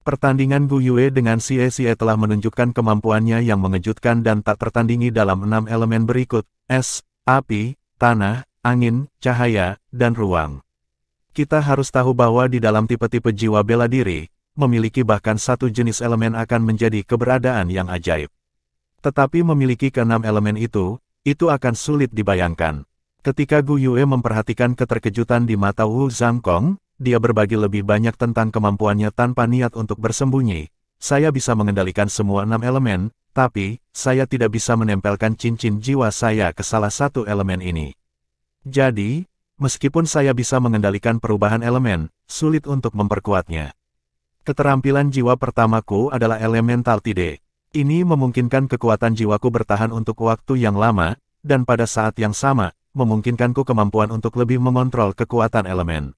S1: Pertandingan Gu Yue dengan Xie telah menunjukkan kemampuannya yang mengejutkan dan tak tertandingi dalam 6 elemen berikut, es, api, tanah, angin, cahaya, dan ruang. Kita harus tahu bahwa di dalam tipe-tipe jiwa bela diri, memiliki bahkan satu jenis elemen akan menjadi keberadaan yang ajaib. Tetapi memiliki ke-6 elemen itu akan sulit dibayangkan. Ketika Gu Yue memperhatikan keterkejutan di mata Wu Zhangkong, dia berbagi lebih banyak tentang kemampuannya tanpa niat untuk bersembunyi. "Saya bisa mengendalikan semua 6 elemen, tapi, saya tidak bisa menempelkan cincin jiwa saya ke salah satu elemen ini. Jadi, meskipun saya bisa mengendalikan perubahan elemen, sulit untuk memperkuatnya. Keterampilan jiwa pertamaku adalah elemental tide. Ini memungkinkan kekuatan jiwaku bertahan untuk waktu yang lama, dan pada saat yang sama, memungkinkanku kemampuan untuk lebih mengontrol kekuatan elemen."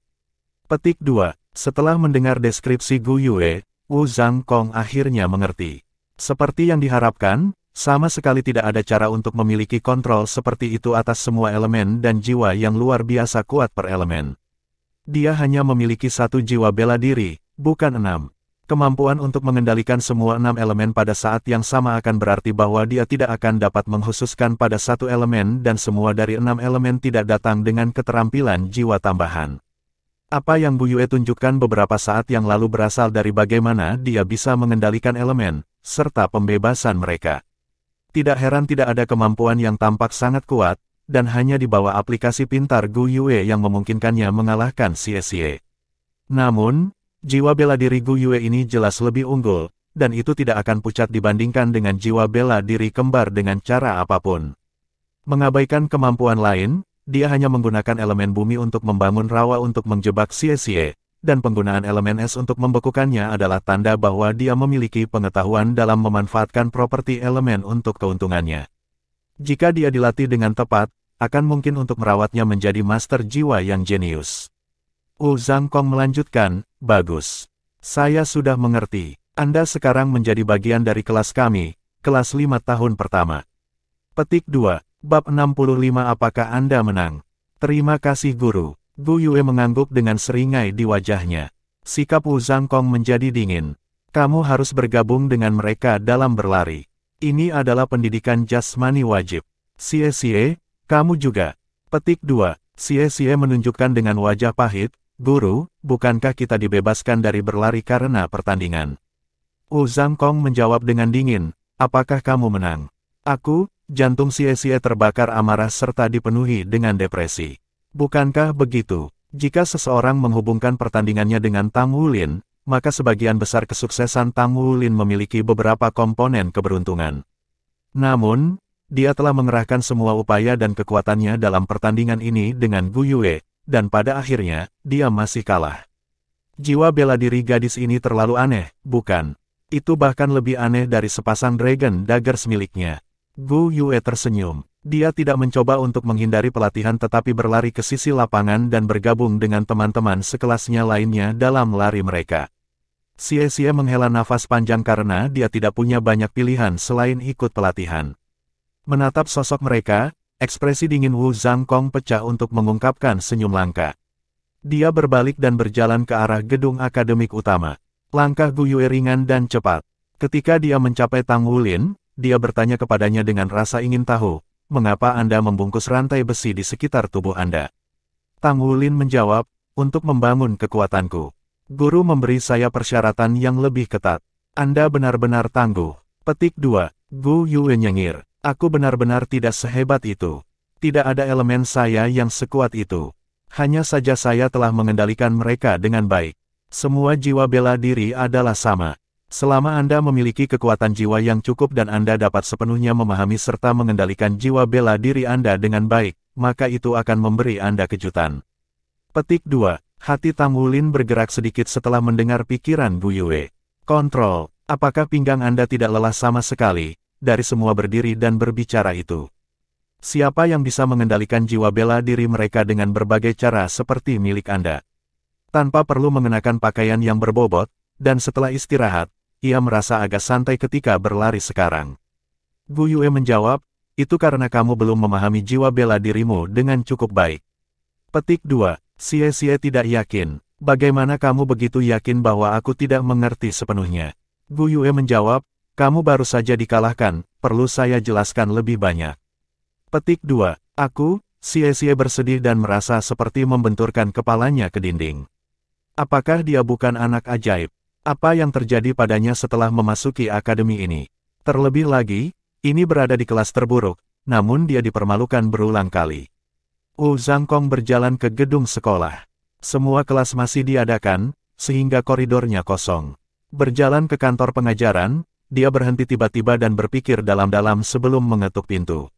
S1: Petik 2. Setelah mendengar deskripsi Gu Yue, Wu Zhangkong akhirnya mengerti. Seperti yang diharapkan, sama sekali tidak ada cara untuk memiliki kontrol seperti itu atas semua elemen dan jiwa yang luar biasa kuat per elemen. Dia hanya memiliki satu jiwa bela diri, bukan 6. Kemampuan untuk mengendalikan semua 6 elemen pada saat yang sama akan berarti bahwa dia tidak akan dapat mengkhususkan pada satu elemen dan semua dari 6 elemen tidak datang dengan keterampilan jiwa tambahan. Apa yang Gu Yue tunjukkan beberapa saat yang lalu berasal dari bagaimana dia bisa mengendalikan elemen, serta pembebasan mereka. Tidak heran tidak ada kemampuan yang tampak sangat kuat, dan hanya di bawah aplikasi pintar Gu Yue yang memungkinkannya mengalahkan Xie. Namun, jiwa bela diri Gu Yue ini jelas lebih unggul, dan itu tidak akan pucat dibandingkan dengan jiwa bela diri kembar dengan cara apapun. Mengabaikan kemampuan lain, dia hanya menggunakan elemen bumi untuk membangun rawa untuk menjebak Xie, dan penggunaan elemen es untuk membekukannya adalah tanda bahwa dia memiliki pengetahuan dalam memanfaatkan properti elemen untuk keuntungannya. Jika dia dilatih dengan tepat, akan mungkin untuk merawatnya menjadi master jiwa yang jenius. Wu Zhangkong melanjutkan, "Bagus. Saya sudah mengerti. Anda sekarang menjadi bagian dari kelas kami, kelas 5 tahun pertama." Petik 2. Bab 65. Apakah Anda menang? "Terima kasih guru." Gu Yue mengangguk dengan seringai di wajahnya. Sikap Wu Zhangkong menjadi dingin. "Kamu harus bergabung dengan mereka dalam berlari. Ini adalah pendidikan jasmani wajib. Xie, kamu juga." Petik 2. Xie menunjukkan dengan wajah pahit, "Guru, bukankah kita dibebaskan dari berlari karena pertandingan?" Wu Zhangkong menjawab dengan dingin, "Apakah kamu menang?" "Aku." Jantung Xie terbakar amarah serta dipenuhi dengan depresi. "Bukankah begitu? Jika seseorang menghubungkan pertandingannya dengan Tang Wulin, maka sebagian besar kesuksesan Tang Wulin memiliki beberapa komponen keberuntungan. Namun, dia telah mengerahkan semua upaya dan kekuatannya dalam pertandingan ini dengan Gu Yue, dan pada akhirnya, dia masih kalah. Jiwa bela diri gadis ini terlalu aneh, bukan? Itu bahkan lebih aneh dari sepasang Dragon Daggers miliknya." Gu Yue tersenyum. Dia tidak mencoba untuk menghindari pelatihan tetapi berlari ke sisi lapangan dan bergabung dengan teman-teman sekelasnya lainnya dalam lari mereka. Xie menghela nafas panjang karena dia tidak punya banyak pilihan selain ikut pelatihan. Menatap sosok mereka, ekspresi dingin Wu Zhangkong pecah untuk mengungkapkan senyum langka. Dia berbalik dan berjalan ke arah gedung akademik utama. Langkah Gu Yue ringan dan cepat. Ketika dia mencapai Tang Wulin, dia bertanya kepadanya dengan rasa ingin tahu, mengapa Anda membungkus rantai besi di sekitar tubuh Anda? Tang Wulin menjawab, untuk membangun kekuatanku. Guru memberi saya persyaratan yang lebih ketat. Anda benar-benar tangguh. Petik 2. Gu Yue nyengir. Aku benar-benar tidak sehebat itu. Tidak ada elemen saya yang sekuat itu. Hanya saja saya telah mengendalikan mereka dengan baik. Semua jiwa bela diri adalah sama. Selama Anda memiliki kekuatan jiwa yang cukup dan Anda dapat sepenuhnya memahami serta mengendalikan jiwa bela diri Anda dengan baik, maka itu akan memberi Anda kejutan. Petik 2. Hati Tang Wulin bergerak sedikit setelah mendengar pikiran Gu Yue. Kontrol. Apakah pinggang Anda tidak lelah sama sekali, dari semua berdiri dan berbicara itu? Siapa yang bisa mengendalikan jiwa bela diri mereka dengan berbagai cara seperti milik Anda? Tanpa perlu mengenakan pakaian yang berbobot, dan setelah istirahat, ia merasa agak santai ketika berlari sekarang. Gu Yue menjawab, itu karena kamu belum memahami jiwa bela dirimu dengan cukup baik. Petik 2. Xie tidak yakin. Bagaimana kamu begitu yakin bahwa aku tidak mengerti sepenuhnya? Gu Yue menjawab, kamu baru saja dikalahkan, perlu saya jelaskan lebih banyak. Petik 2. Aku, Xie bersedih dan merasa seperti membenturkan kepalanya ke dinding. Apakah dia bukan anak ajaib? Apa yang terjadi padanya setelah memasuki akademi ini? Terlebih lagi, ini berada di kelas terburuk, namun dia dipermalukan berulang kali. Wu Zhangkong berjalan ke gedung sekolah. Semua kelas masih diadakan, sehingga koridornya kosong. Berjalan ke kantor pengajaran, dia berhenti tiba-tiba dan berpikir dalam-dalam sebelum mengetuk pintu.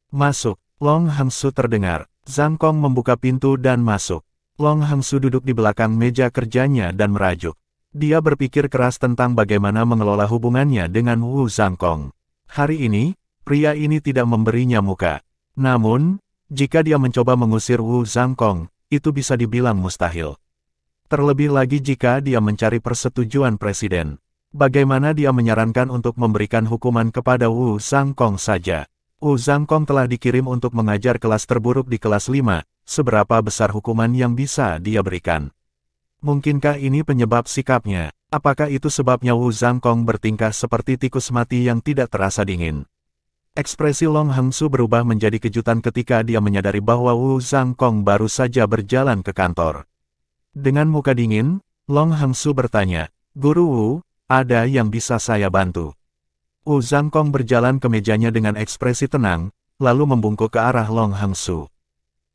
S1: Masuk, Long Hangsu terdengar. Zhangkong membuka pintu dan masuk. Long Hangsu duduk di belakang meja kerjanya dan merajuk. Dia berpikir keras tentang bagaimana mengelola hubungannya dengan Wu Zhangkong. Hari ini, pria ini tidak memberinya muka. Namun, jika dia mencoba mengusir Wu Zhangkong, itu bisa dibilang mustahil. Terlebih lagi jika dia mencari persetujuan presiden. Bagaimana dia menyarankan untuk memberikan hukuman kepada Wu Zhangkong saja? Wu Zhangkong telah dikirim untuk mengajar kelas terburuk di kelas 5, seberapa besar hukuman yang bisa dia berikan? Mungkinkah ini penyebab sikapnya? Apakah itu sebabnya Wu Zhangkong bertingkah seperti tikus mati yang tidak terasa dingin? Ekspresi Long Hangsu berubah menjadi kejutan ketika dia menyadari bahwa Wu Zhangkong baru saja berjalan ke kantor. Dengan muka dingin, Long Hangsu bertanya, Guru Wu, ada yang bisa saya bantu? Wu Zhangkong berjalan ke mejanya dengan ekspresi tenang, lalu membungkuk ke arah Long Hangsu.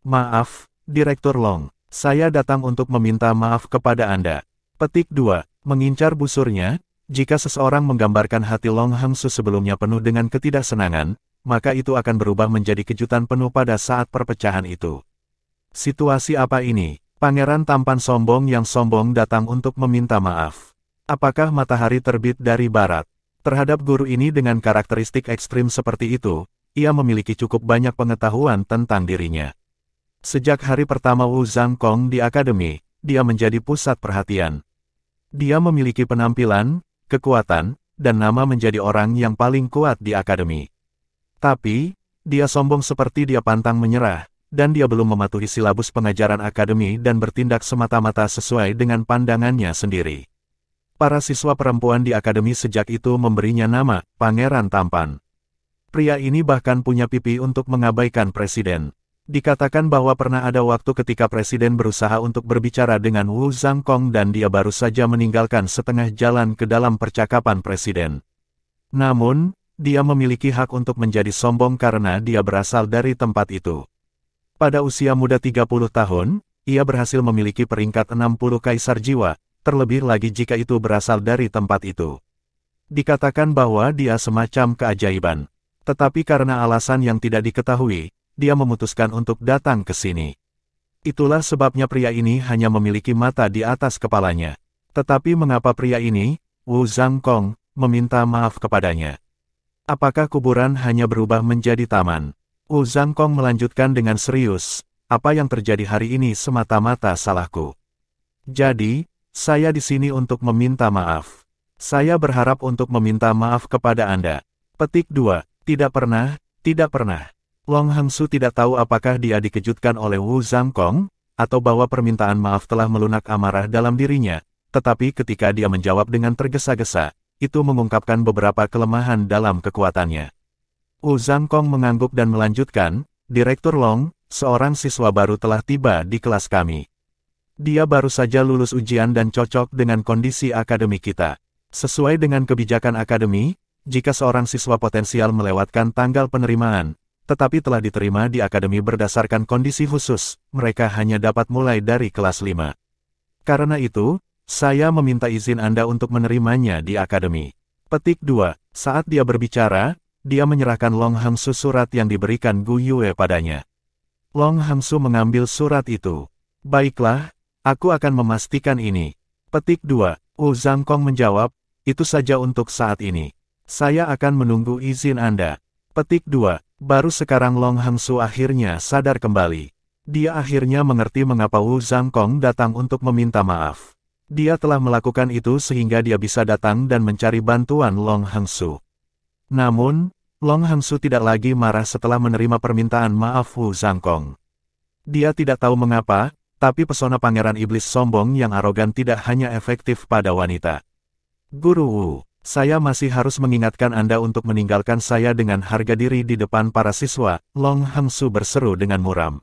S1: Maaf, Direktur Long, saya datang untuk meminta maaf kepada Anda. Petik 2. Mengincar busurnya. Jika seseorang menggambarkan hati Long Hangsu sebelumnya penuh dengan ketidaksenangan, maka itu akan berubah menjadi kejutan penuh pada saat perpecahan itu. Situasi apa ini? Pangeran tampan sombong yang sombong datang untuk meminta maaf. Apakah matahari terbit dari barat? Terhadap guru ini dengan karakteristik ekstrim seperti itu, ia memiliki cukup banyak pengetahuan tentang dirinya. Sejak hari pertama Wu Zhangkong di akademi, dia menjadi pusat perhatian. Dia memiliki penampilan, kekuatan, dan nama menjadi orang yang paling kuat di akademi. Tapi, dia sombong seperti dia pantang menyerah, dan dia belum mematuhi silabus pengajaran akademi dan bertindak semata-mata sesuai dengan pandangannya sendiri. Para siswa perempuan di akademi sejak itu memberinya nama, Pangeran Tampan. Pria ini bahkan punya pipi untuk mengabaikan presiden. Dikatakan bahwa pernah ada waktu ketika presiden berusaha untuk berbicara dengan Wu Zhangkong dan dia baru saja meninggalkan setengah jalan ke dalam percakapan presiden. Namun, dia memiliki hak untuk menjadi sombong karena dia berasal dari tempat itu. Pada usia muda 30 tahun, ia berhasil memiliki peringkat 60 kaisar jiwa, terlebih lagi jika itu berasal dari tempat itu. Dikatakan bahwa dia semacam keajaiban. Tetapi karena alasan yang tidak diketahui, dia memutuskan untuk datang ke sini. Itulah sebabnya pria ini hanya memiliki mata di atas kepalanya. Tetapi mengapa pria ini, Wu Zhangkong, meminta maaf kepadanya? Apakah kuburan hanya berubah menjadi taman? Wu Zhangkong melanjutkan dengan serius, apa yang terjadi hari ini semata-mata salahku. Jadi, saya di sini untuk meminta maaf. Saya berharap untuk meminta maaf kepada Anda. Petik 2. Tidak pernah, tidak pernah. Long Hangsu tidak tahu apakah dia dikejutkan oleh Wu Zhangkong, atau bahwa permintaan maaf telah melunak amarah dalam dirinya, tetapi ketika dia menjawab dengan tergesa-gesa, itu mengungkapkan beberapa kelemahan dalam kekuatannya. Wu Zhangkong mengangguk dan melanjutkan, Direktur Long, seorang siswa baru telah tiba di kelas kami. Dia baru saja lulus ujian dan cocok dengan kondisi akademik kita. Sesuai dengan kebijakan akademi, jika seorang siswa potensial melewatkan tanggal penerimaan, tetapi telah diterima di akademi berdasarkan kondisi khusus, mereka hanya dapat mulai dari kelas 5. Karena itu, saya meminta izin Anda untuk menerimanya di akademi. Petik 2. Saat dia berbicara, dia menyerahkan Long Hangsu surat yang diberikan Gu Yue padanya. Long Hangsu mengambil surat itu. Baiklah, aku akan memastikan ini. Petik 2. Wu Zhangkong menjawab, itu saja untuk saat ini. Saya akan menunggu izin Anda. Petik 2. Baru sekarang Long Hangsu akhirnya sadar kembali. Dia akhirnya mengerti mengapa Wu Zhangkong datang untuk meminta maaf. Dia telah melakukan itu sehingga dia bisa datang dan mencari bantuan Long Hangsu. Namun, Long Hangsu tidak lagi marah setelah menerima permintaan maaf Wu Zhangkong. Dia tidak tahu mengapa, tapi pesona pangeran iblis sombong yang arogan tidak hanya efektif pada wanita. Guru Wu, saya masih harus mengingatkan Anda untuk meninggalkan saya dengan harga diri di depan para siswa, Long Hangsu berseru dengan muram.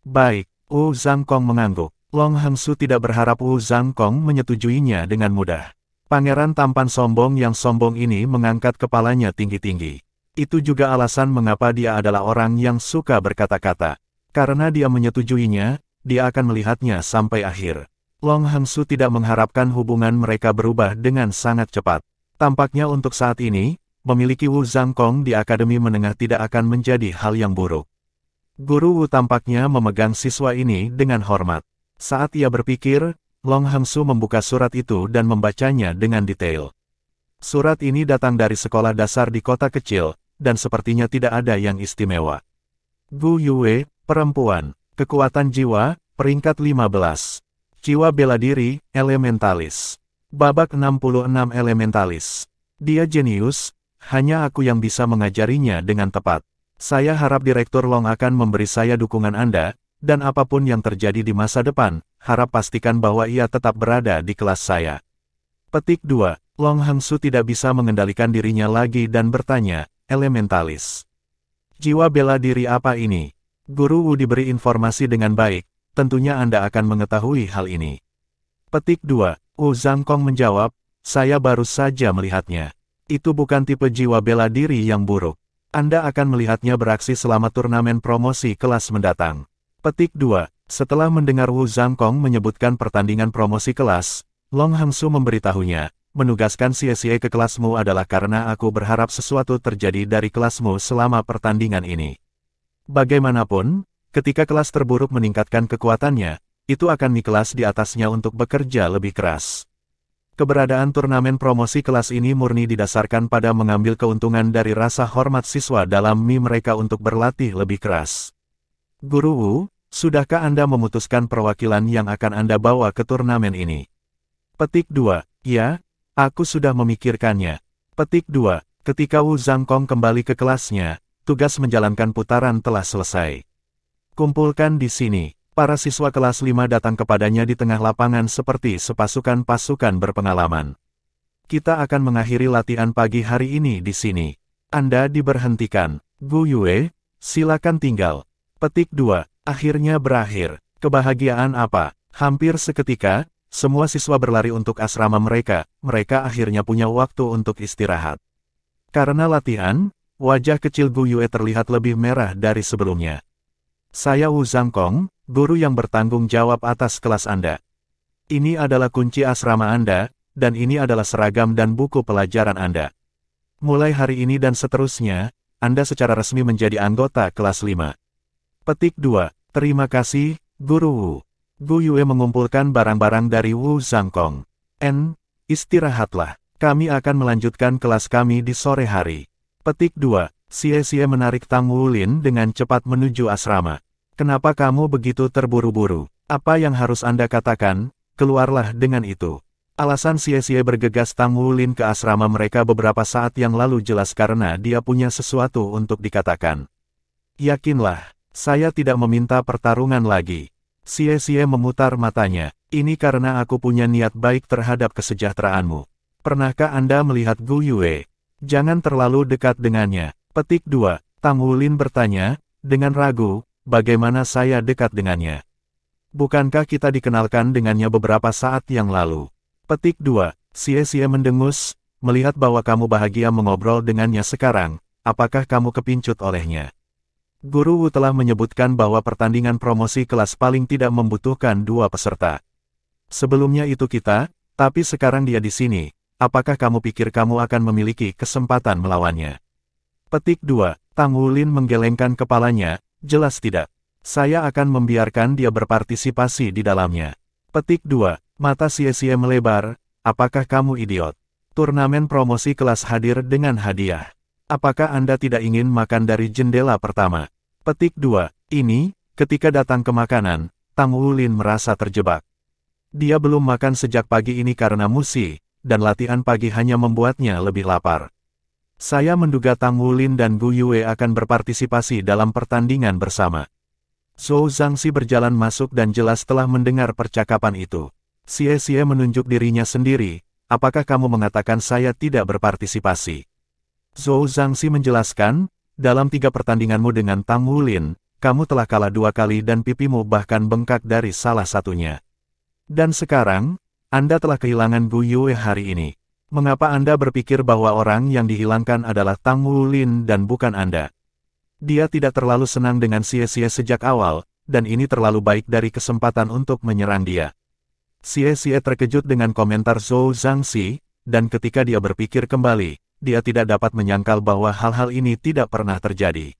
S1: Baik, Wu Zhangkong mengangguk. Long Hangsu tidak berharap Wu Zhangkong menyetujuinya dengan mudah. Pangeran tampan sombong yang sombong ini mengangkat kepalanya tinggi-tinggi. Itu juga alasan mengapa dia adalah orang yang suka berkata-kata. Karena dia menyetujuinya, dia akan melihatnya sampai akhir. Long Hangsu tidak mengharapkan hubungan mereka berubah dengan sangat cepat. Tampaknya untuk saat ini, memiliki Wu Zhangkong di akademi menengah tidak akan menjadi hal yang buruk. Guru Wu tampaknya memegang siswa ini dengan hormat. Saat ia berpikir, Long Hangsu membuka surat itu dan membacanya dengan detail. Surat ini datang dari sekolah dasar di kota kecil, dan sepertinya tidak ada yang istimewa. Gu Yue, perempuan, kekuatan jiwa, peringkat 15. Jiwa bela diri, elementalis. Babak 66 elementalis. Dia jenius, hanya aku yang bisa mengajarinya dengan tepat. Saya harap Direktur Long akan memberi saya dukungan Anda, dan apapun yang terjadi di masa depan, harap pastikan bahwa ia tetap berada di kelas saya. Petik 2. Long Hangsu tidak bisa mengendalikan dirinya lagi dan bertanya, elementalis. Jiwa bela diri apa ini? Guru Wu diberi informasi dengan baik, tentunya Anda akan mengetahui hal ini. Petik 2. Wu Zhangkong menjawab, saya baru saja melihatnya. Itu bukan tipe jiwa bela diri yang buruk. Anda akan melihatnya beraksi selama turnamen promosi kelas mendatang. Petik 2. Setelah mendengar Wu Zhangkong menyebutkan pertandingan promosi kelas, Long Hangsu memberitahunya, menugaskan Xie ke kelasmu adalah karena aku berharap sesuatu terjadi dari kelasmu selama pertandingan ini. Bagaimanapun, ketika kelas terburuk meningkatkan kekuatannya, itu akan kelas di atasnya untuk bekerja lebih keras. Keberadaan turnamen promosi kelas ini murni didasarkan pada mengambil keuntungan dari rasa hormat siswa dalam mereka untuk berlatih lebih keras. Guru Wu, sudahkah Anda memutuskan perwakilan yang akan Anda bawa ke turnamen ini? Petik 2. Ya, aku sudah memikirkannya. Petik 2. Ketika Wu Zhangkong kembali ke kelasnya, tugas menjalankan putaran telah selesai. Kumpulkan di sini. Para siswa kelas 5 datang kepadanya di tengah lapangan seperti sepasukan-pasukan berpengalaman. Kita akan mengakhiri latihan pagi hari ini di sini. Anda diberhentikan. Gu Yue, silakan tinggal. Petik 2. Akhirnya berakhir. Kebahagiaan apa? Hampir seketika, semua siswa berlari untuk asrama mereka. Mereka akhirnya punya waktu untuk istirahat. Karena latihan, wajah kecil Gu Yue terlihat lebih merah dari sebelumnya. Saya Wu Zhangkong, guru yang bertanggung jawab atas kelas Anda. Ini adalah kunci asrama Anda, dan ini adalah seragam dan buku pelajaran Anda. Mulai hari ini dan seterusnya, Anda secara resmi menjadi anggota kelas 5. Petik 2. Terima kasih, Guru Wu. Gu Yue mengumpulkan barang-barang dari Wu Zhangkong. Istirahatlah. Kami akan melanjutkan kelas kami di sore hari. Petik 2. Xie menarik Tang Wulin dengan cepat menuju asrama. Kenapa kamu begitu terburu-buru? Apa yang harus Anda katakan? Keluarlah dengan itu. Alasan Xie bergegas Tang Wulin ke asrama mereka beberapa saat yang lalu jelas karena dia punya sesuatu untuk dikatakan. Yakinlah. Saya tidak meminta pertarungan lagi. Xie memutar matanya. Ini karena aku punya niat baik terhadap kesejahteraanmu. Pernahkah Anda melihat Gu Yue? Jangan terlalu dekat dengannya. Petik 2. Tang Wulin bertanya, dengan ragu, bagaimana saya dekat dengannya? Bukankah kita dikenalkan dengannya beberapa saat yang lalu? Petik 2. Xie mendengus, melihat bahwa kamu bahagia mengobrol dengannya sekarang, apakah kamu kepincut olehnya? Guru Wu telah menyebutkan bahwa pertandingan promosi kelas paling tidak membutuhkan 2 peserta. Sebelumnya itu kita, tapi sekarang dia di sini. Apakah kamu pikir kamu akan memiliki kesempatan melawannya? Petik 2. Tang Wulin menggelengkan kepalanya, jelas tidak. Saya akan membiarkan dia berpartisipasi di dalamnya. Petik 2. Mata Xie melebar, apakah kamu idiot? Turnamen promosi kelas hadir dengan hadiah. Apakah Anda tidak ingin makan dari jendela pertama? Petik 2. Ini, ketika datang ke makanan, Tang Wulin merasa terjebak. Dia belum makan sejak pagi ini karena musi, dan latihan pagi hanya membuatnya lebih lapar. Saya menduga Tang Wulin dan Gu Yue akan berpartisipasi dalam pertandingan bersama. Zhou Zhangxi berjalan masuk dan jelas telah mendengar percakapan itu. Xie menunjuk dirinya sendiri, apakah kamu mengatakan saya tidak berpartisipasi? Zhou Zhangxi menjelaskan, dalam 3 pertandinganmu dengan Tang Wulin, kamu telah kalah 2 kali dan pipimu bahkan bengkak dari salah satunya. Dan sekarang, Anda telah kehilangan Gu Yue hari ini. Mengapa Anda berpikir bahwa orang yang dihilangkan adalah Tang Wulin dan bukan Anda? Dia tidak terlalu senang dengan Xie sejak awal, dan ini terlalu baik dari kesempatan untuk menyerang dia. Xie terkejut dengan komentar Zhou Zhangxi, dan ketika dia berpikir kembali, dia tidak dapat menyangkal bahwa hal-hal ini tidak pernah terjadi.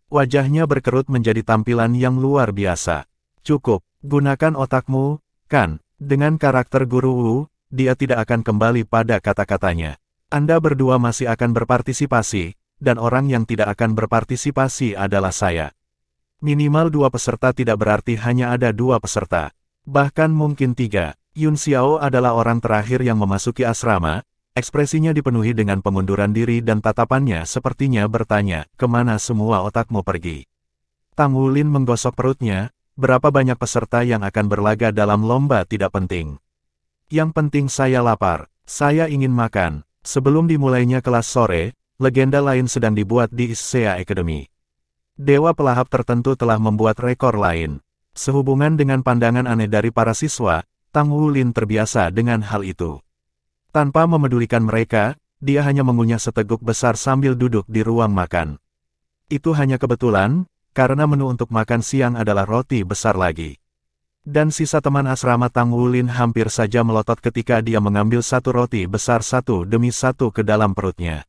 S1: Wajahnya berkerut menjadi tampilan yang luar biasa. Cukup, gunakan otakmu, kan? Dengan karakter Guru Wu, dia tidak akan kembali pada kata-katanya. Anda berdua masih akan berpartisipasi, dan orang yang tidak akan berpartisipasi adalah saya. Minimal 2 peserta tidak berarti hanya ada 2 peserta. Bahkan mungkin 3. Yun Xiao adalah orang terakhir yang memasuki asrama. Ekspresinya dipenuhi dengan pengunduran diri dan tatapannya sepertinya bertanya, kemana semua otakmu pergi? Tang Wulin menggosok perutnya, berapa banyak peserta yang akan berlaga dalam lomba tidak penting. Yang penting saya lapar, saya ingin makan. Sebelum dimulainya kelas sore, legenda lain sedang dibuat di Issea Academy. Dewa pelahap tertentu telah membuat rekor lain. Sehubungan dengan pandangan aneh dari para siswa, Tang Wulin terbiasa dengan hal itu. Tanpa memedulikan mereka, dia hanya mengunyah seteguk besar sambil duduk di ruang makan. Itu hanya kebetulan, karena menu untuk makan siang adalah roti besar lagi. Dan sisa teman asrama Tang Wulin hampir saja melotot ketika dia mengambil 1 roti besar satu demi satu ke dalam perutnya.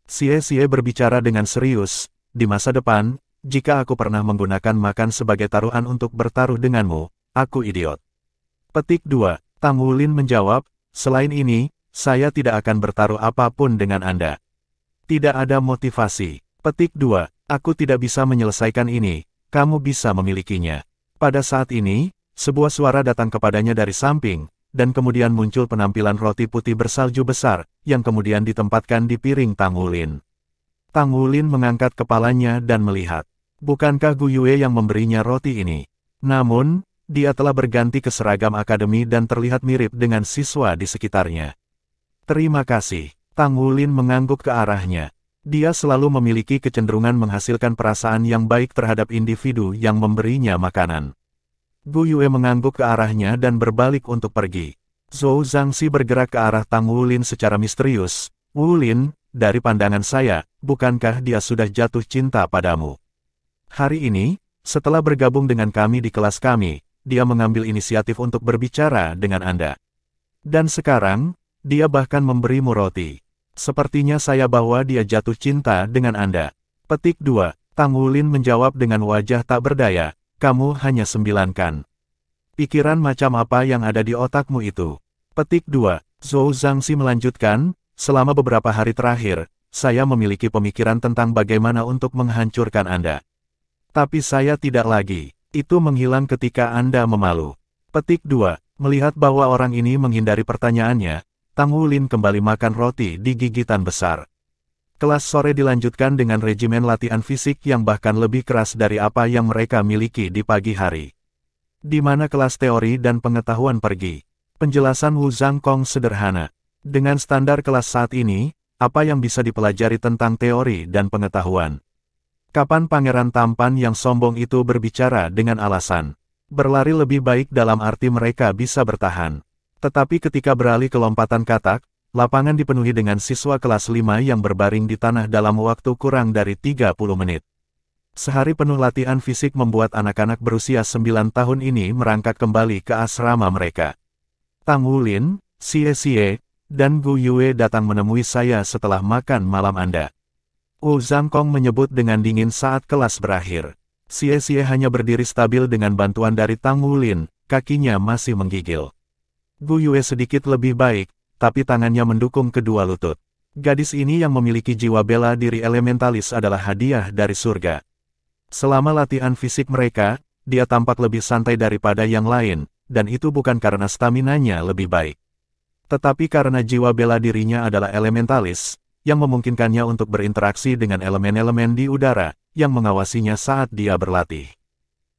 S1: Xie berbicara dengan serius, di masa depan, jika aku pernah menggunakan makan sebagai taruhan untuk bertaruh denganmu, aku idiot. Petik 2. Tang Wulin menjawab, selain ini, saya tidak akan bertaruh apapun dengan Anda. Tidak ada motivasi. Petik 2. Aku tidak bisa menyelesaikan ini, kamu bisa memilikinya. Pada saat ini, sebuah suara datang kepadanya dari samping, dan kemudian muncul penampilan roti putih bersalju besar, yang kemudian ditempatkan di piring Tang Wulin. Tang Wulin mengangkat kepalanya dan melihat. Bukankah Gu Yue yang memberinya roti ini? Namun, dia telah berganti ke seragam akademi dan terlihat mirip dengan siswa di sekitarnya. Terima kasih. Tang Wulin mengangguk ke arahnya. Dia selalu memiliki kecenderungan menghasilkan perasaan yang baik terhadap individu yang memberinya makanan. Gu Yue mengangguk ke arahnya dan berbalik untuk pergi. Zhou Zhangxi bergerak ke arah Tang Wulin secara misterius. Wulin, dari pandangan saya, bukankah dia sudah jatuh cinta padamu? Hari ini, setelah bergabung dengan kami di kelas kami, dia mengambil inisiatif untuk berbicara dengan Anda. Dan sekarang, dia bahkan memberimu roti. Sepertinya saya bahwa dia jatuh cinta dengan Anda. Petik 2. Tang Wulin menjawab dengan wajah tak berdaya, kamu hanya 9 kan? Pikiran macam apa yang ada di otakmu itu? Petik 2. Zhou Zhangxi melanjutkan, selama beberapa hari terakhir, saya memiliki pemikiran tentang bagaimana untuk menghancurkan Anda. Tapi saya tidak lagi. Itu menghilang ketika Anda memalu. Petik 2. Melihat bahwa orang ini menghindari pertanyaannya, Tang Wulin kembali makan roti di gigitan besar. Kelas sore dilanjutkan dengan regimen latihan fisik yang bahkan lebih keras dari apa yang mereka miliki di pagi hari. Di mana kelas teori dan pengetahuan pergi. Penjelasan Wu Zhangkong sederhana. Dengan standar kelas saat ini, apa yang bisa dipelajari tentang teori dan pengetahuan? Kapan pangeran tampan yang sombong itu berbicara dengan alasan berlari lebih baik dalam arti mereka bisa bertahan? Tetapi ketika beralih ke lompatan katak, lapangan dipenuhi dengan siswa kelas 5 yang berbaring di tanah dalam waktu kurang dari 30 menit. Sehari penuh latihan fisik membuat anak-anak berusia 9 tahun ini merangkak kembali ke asrama mereka. Tang Wulin, Xie, dan Gu Yue datang menemui saya setelah makan malam Anda. Wu Zhangkong menyebut dengan dingin saat kelas berakhir. Xie hanya berdiri stabil dengan bantuan dari Tang Wulin, kakinya masih menggigil. Gu Yue sedikit lebih baik, tapi tangannya mendukung kedua lutut. Gadis ini yang memiliki jiwa bela diri elementalis adalah hadiah dari surga. Selama latihan fisik mereka, dia tampak lebih santai daripada yang lain, dan itu bukan karena staminanya lebih baik. Tetapi karena jiwa bela dirinya adalah elementalis, yang memungkinkannya untuk berinteraksi dengan elemen-elemen di udara, yang mengawasinya saat dia berlatih.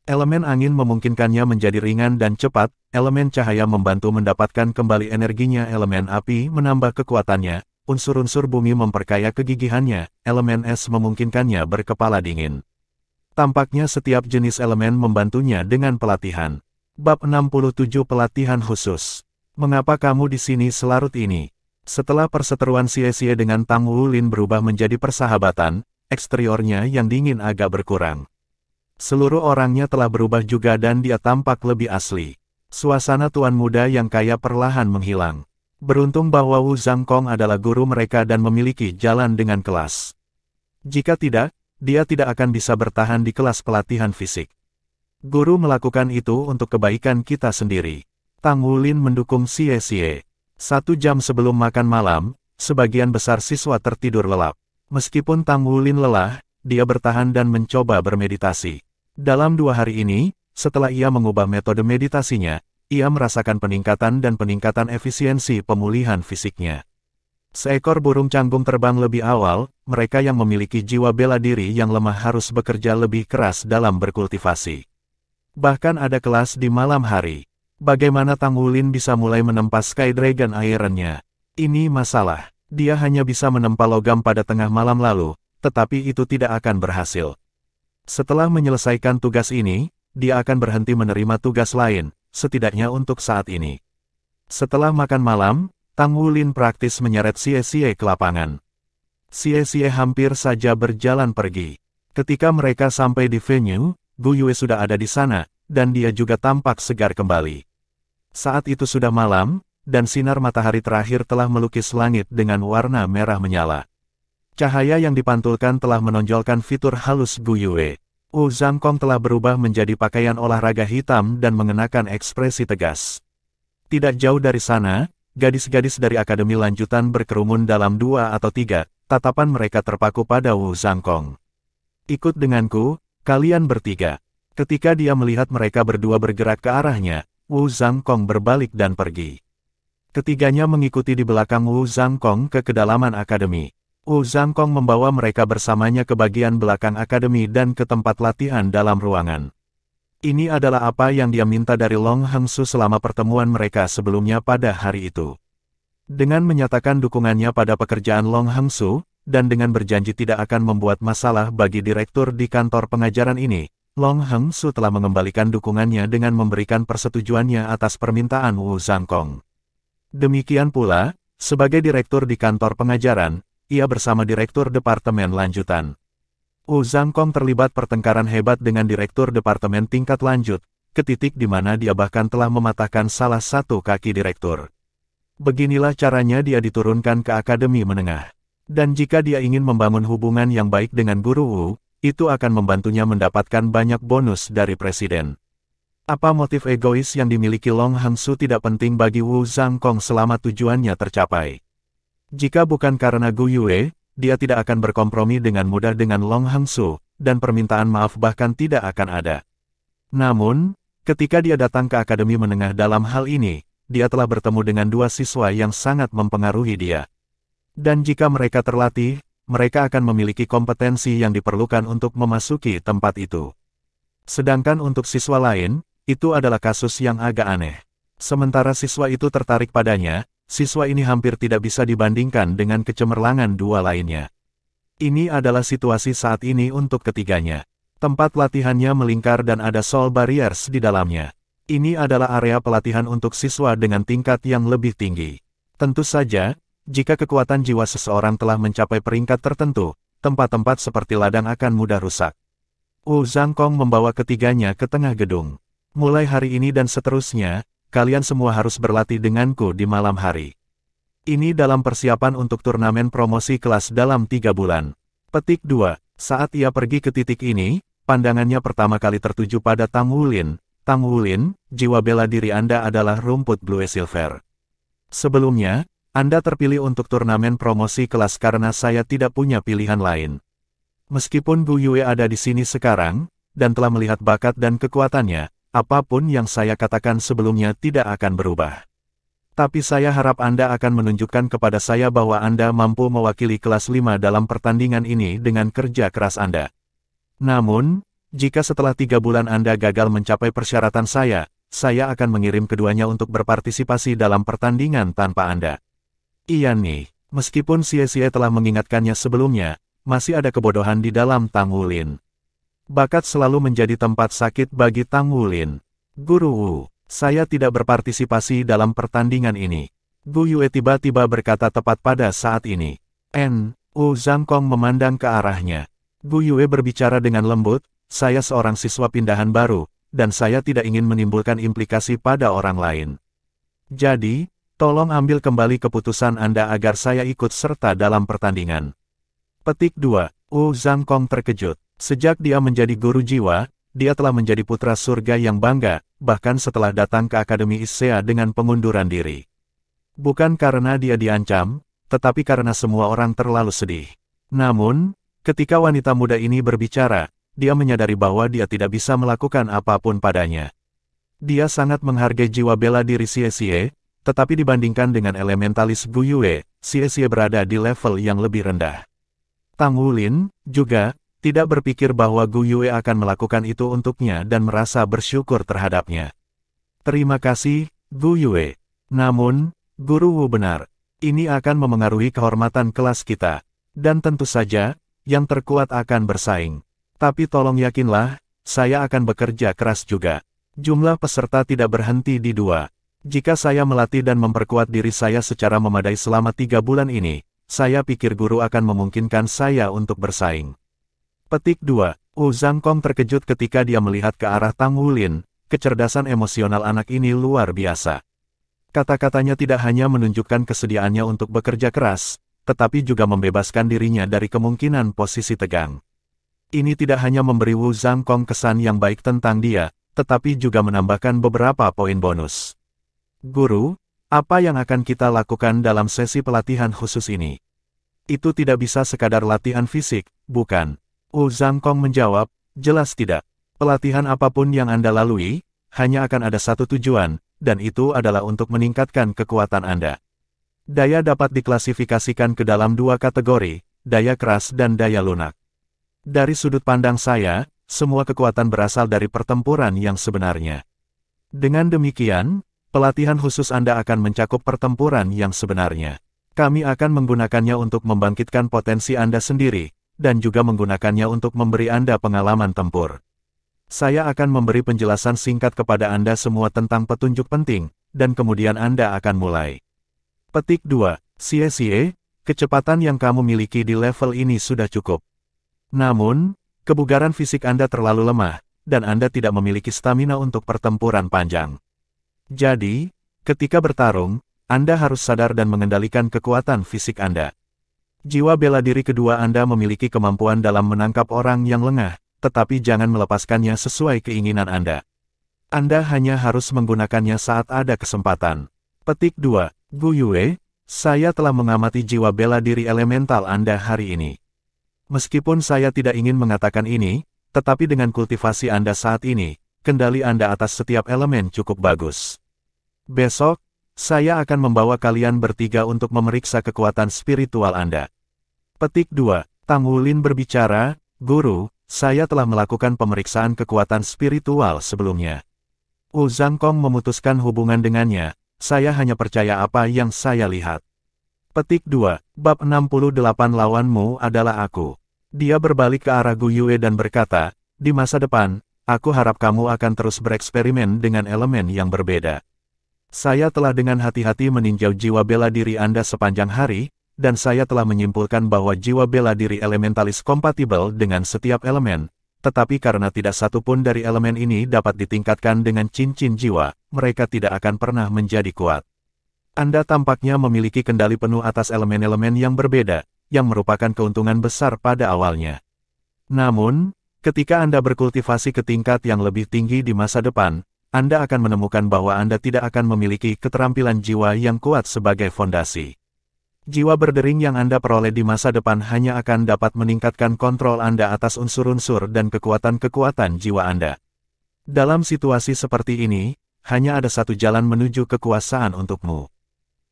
S1: Elemen angin memungkinkannya menjadi ringan dan cepat, elemen cahaya membantu mendapatkan kembali energinya, elemen api menambah kekuatannya, unsur-unsur bumi memperkaya kegigihannya, elemen es memungkinkannya berkepala dingin. Tampaknya setiap jenis elemen membantunya dengan pelatihan. Bab 67 Pelatihan Khusus. Mengapa kamu di sini selarut ini? Setelah perseteruan Xie dengan Tang Wulin berubah menjadi persahabatan, eksteriornya yang dingin agak berkurang. Seluruh orangnya telah berubah juga dan dia tampak lebih asli. Suasana tuan muda yang kaya perlahan menghilang. Beruntung bahwa Wu Zhangkong adalah guru mereka dan memiliki jalan dengan kelas. Jika tidak, dia tidak akan bisa bertahan di kelas pelatihan fisik. Guru melakukan itu untuk kebaikan kita sendiri. Tang Wulin mendukung Xie. 1 jam sebelum makan malam, sebagian besar siswa tertidur lelap. Meskipun Tang Wulin lelah, dia bertahan dan mencoba bermeditasi. Dalam 2 hari ini, setelah ia mengubah metode meditasinya, ia merasakan peningkatan efisiensi pemulihan fisiknya. Seekor burung canggung terbang lebih awal, mereka yang memiliki jiwa bela diri yang lemah harus bekerja lebih keras dalam berkultivasi. Bahkan ada kelas di malam hari. Bagaimana Tang Wulin bisa mulai menempa Sky Dragon Iron-nya? Ini masalah. Dia hanya bisa menempa logam pada tengah malam lalu, tetapi itu tidak akan berhasil. Setelah menyelesaikan tugas ini, dia akan berhenti menerima tugas lain, setidaknya untuk saat ini. Setelah makan malam, Tang Wulin praktis menyeret Xie ke lapangan. Xie hampir saja berjalan pergi. Ketika mereka sampai di venue, Gu Yue sudah ada di sana, dan dia juga tampak segar kembali. Saat itu sudah malam, dan sinar matahari terakhir telah melukis langit dengan warna merah menyala. Cahaya yang dipantulkan telah menonjolkan fitur halus Gu Yue. Wu Zhangkong telah berubah menjadi pakaian olahraga hitam dan mengenakan ekspresi tegas. Tidak jauh dari sana, gadis-gadis dari akademi lanjutan berkerumun dalam 2 atau 3, tatapan mereka terpaku pada Wu Zhangkong. Ikut denganku, kalian bertiga. Ketika dia melihat mereka berdua bergerak ke arahnya, Wu Zhangkong berbalik dan pergi. Ketiganya mengikuti di belakang Wu Zhangkong ke kedalaman akademi. Wu Zhangkong membawa mereka bersamanya ke bagian belakang akademi dan ke tempat latihan dalam ruangan. Ini adalah apa yang dia minta dari Long Hengsu selama pertemuan mereka sebelumnya pada hari itu. Dengan menyatakan dukungannya pada pekerjaan Long Hengsu, dan dengan berjanji tidak akan membuat masalah bagi direktur di kantor pengajaran ini, Long Hengsu telah mengembalikan dukungannya dengan memberikan persetujuannya atas permintaan Wu Zhangkong. Demikian pula, sebagai direktur di kantor pengajaran, ia bersama direktur departemen lanjutan. Wu Zhangkong terlibat pertengkaran hebat dengan direktur departemen tingkat lanjut, ke titik di mana dia bahkan telah mematahkan salah satu kaki direktur. Beginilah caranya dia diturunkan ke akademi menengah. Dan jika dia ingin membangun hubungan yang baik dengan guru Wu, itu akan membantunya mendapatkan banyak bonus dari presiden. Apa motif egois yang dimiliki Long Hengsu tidak penting bagi Wu Zhangkong selama tujuannya tercapai. Jika bukan karena Gu Yue, dia tidak akan berkompromi dengan mudah dengan Long Hengsu, dan permintaan maaf bahkan tidak akan ada. Namun, ketika dia datang ke akademi menengah dalam hal ini, dia telah bertemu dengan 2 siswa yang sangat mempengaruhi dia. Dan jika mereka terlatih, mereka akan memiliki kompetensi yang diperlukan untuk memasuki tempat itu. Sedangkan untuk siswa lain, itu adalah kasus yang agak aneh. Sementara siswa itu tertarik padanya, siswa ini hampir tidak bisa dibandingkan dengan kecemerlangan dua lainnya. Ini adalah situasi saat ini untuk ketiganya. Tempat latihannya melingkar dan ada soul barriers di dalamnya. Ini adalah area pelatihan untuk siswa dengan tingkat yang lebih tinggi. Tentu saja, jika kekuatan jiwa seseorang telah mencapai peringkat tertentu, tempat-tempat seperti ladang akan mudah rusak. Wu Zhangkong membawa ketiganya ke tengah gedung. Mulai hari ini dan seterusnya, kalian semua harus berlatih denganku di malam hari. Ini dalam persiapan untuk turnamen promosi kelas dalam 3 bulan. Petik 2. Saat ia pergi ke titik ini, pandangannya pertama kali tertuju pada Tang Wulin. Tang Wulin, jiwa bela diri Anda adalah rumput Blue Silver. Sebelumnya, Anda terpilih untuk turnamen promosi kelas karena saya tidak punya pilihan lain. Meskipun Gu Yue ada di sini sekarang, dan telah melihat bakat dan kekuatannya, apapun yang saya katakan sebelumnya tidak akan berubah. Tapi saya harap Anda akan menunjukkan kepada saya bahwa Anda mampu mewakili kelas 5 dalam pertandingan ini dengan kerja keras Anda. Namun, jika setelah 3 bulan Anda gagal mencapai persyaratan saya akan mengirim keduanya untuk berpartisipasi dalam pertandingan tanpa Anda. Iya nih, meskipun Xie telah mengingatkannya sebelumnya, masih ada kebodohan di dalam Tang Wulin. Bakat selalu menjadi tempat sakit bagi Tang Wulin. Guru Wu, saya tidak berpartisipasi dalam pertandingan ini. Gu Yue tiba-tiba berkata tepat pada saat ini. Wu Zhangkong memandang ke arahnya. Gu Yue berbicara dengan lembut, saya seorang siswa pindahan baru, dan saya tidak ingin menimbulkan implikasi pada orang lain. Jadi, tolong ambil kembali keputusan Anda agar saya ikut serta dalam pertandingan. Petik 2. Wu Zhangkong terkejut. Sejak dia menjadi guru jiwa, dia telah menjadi putra surga yang bangga, bahkan setelah datang ke Akademi Issea dengan pengunduran diri. Bukan karena dia diancam, tetapi karena semua orang terlalu sedih. Namun, ketika wanita muda ini berbicara, dia menyadari bahwa dia tidak bisa melakukan apapun padanya. Dia sangat menghargai jiwa bela diri Xie, tetapi dibandingkan dengan elementalis Gu Yue, Xie berada di level yang lebih rendah. Tang Wulin, juga, tidak berpikir bahwa Gu Yue akan melakukan itu untuknya dan merasa bersyukur terhadapnya. Terima kasih, Gu Yue. Namun, Guru Wu benar. Ini akan memengaruhi kehormatan kelas kita. Dan tentu saja, yang terkuat akan bersaing. Tapi tolong yakinlah, saya akan bekerja keras juga. Jumlah peserta tidak berhenti di 2. Jika saya melatih dan memperkuat diri saya secara memadai selama 3 bulan ini, saya pikir guru akan memungkinkan saya untuk bersaing. Petik 2. Wu Zhangkong terkejut ketika dia melihat ke arah Tang Wulin. Kecerdasan emosional anak ini luar biasa. Kata-katanya tidak hanya menunjukkan kesediaannya untuk bekerja keras, tetapi juga membebaskan dirinya dari kemungkinan posisi tegang. Ini tidak hanya memberi Wu Zhangkong kesan yang baik tentang dia, tetapi juga menambahkan beberapa poin bonus. Guru, apa yang akan kita lakukan dalam sesi pelatihan khusus ini? Itu tidak bisa sekadar latihan fisik, bukan? Wu Zhangkong menjawab, jelas tidak. Pelatihan apapun yang Anda lalui, hanya akan ada satu tujuan, dan itu adalah untuk meningkatkan kekuatan Anda. Daya dapat diklasifikasikan ke dalam 2 kategori, daya keras dan daya lunak. Dari sudut pandang saya, semua kekuatan berasal dari pertempuran yang sebenarnya. Dengan demikian, pelatihan khusus Anda akan mencakup pertempuran yang sebenarnya. Kami akan menggunakannya untuk membangkitkan potensi Anda sendiri, dan juga menggunakannya untuk memberi Anda pengalaman tempur. Saya akan memberi penjelasan singkat kepada Anda semua tentang petunjuk penting, dan kemudian Anda akan mulai. Petik 2. Xie, kecepatan yang kamu miliki di level ini sudah cukup. Namun, kebugaran fisik Anda terlalu lemah, dan Anda tidak memiliki stamina untuk pertempuran panjang. Jadi, ketika bertarung, Anda harus sadar dan mengendalikan kekuatan fisik Anda. Jiwa bela diri kedua Anda memiliki kemampuan dalam menangkap orang yang lengah, tetapi jangan melepaskannya sesuai keinginan Anda. Anda hanya harus menggunakannya saat ada kesempatan. Petik 2. Gu Yue, saya telah mengamati jiwa bela diri elemental Anda hari ini. Meskipun saya tidak ingin mengatakan ini, tetapi dengan kultivasi Anda saat ini, kendali Anda atas setiap elemen cukup bagus. Besok, saya akan membawa kalian bertiga untuk memeriksa kekuatan spiritual Anda. Petik 2. Tang Wulin berbicara, Guru, saya telah melakukan pemeriksaan kekuatan spiritual sebelumnya. Wu Zhangkong memutuskan hubungan dengannya, saya hanya percaya apa yang saya lihat. Petik 2. Bab 68 lawanmu adalah aku. Dia berbalik ke arah Gu Yue dan berkata, di masa depan, aku harap kamu akan terus bereksperimen dengan elemen yang berbeda. Saya telah dengan hati-hati meninjau jiwa bela diri Anda sepanjang hari, dan saya telah menyimpulkan bahwa jiwa bela diri elementalis kompatibel dengan setiap elemen, tetapi karena tidak satu pun dari elemen ini dapat ditingkatkan dengan cincin jiwa, mereka tidak akan pernah menjadi kuat. Anda tampaknya memiliki kendali penuh atas elemen-elemen yang berbeda, yang merupakan keuntungan besar pada awalnya. Namun, ketika Anda berkultivasi ke tingkat yang lebih tinggi di masa depan, Anda akan menemukan bahwa Anda tidak akan memiliki keterampilan jiwa yang kuat sebagai fondasi. Jiwa berdering yang Anda peroleh di masa depan hanya akan dapat meningkatkan kontrol Anda atas unsur-unsur dan kekuatan-kekuatan jiwa Anda. Dalam situasi seperti ini, hanya ada satu jalan menuju kekuasaan untukmu.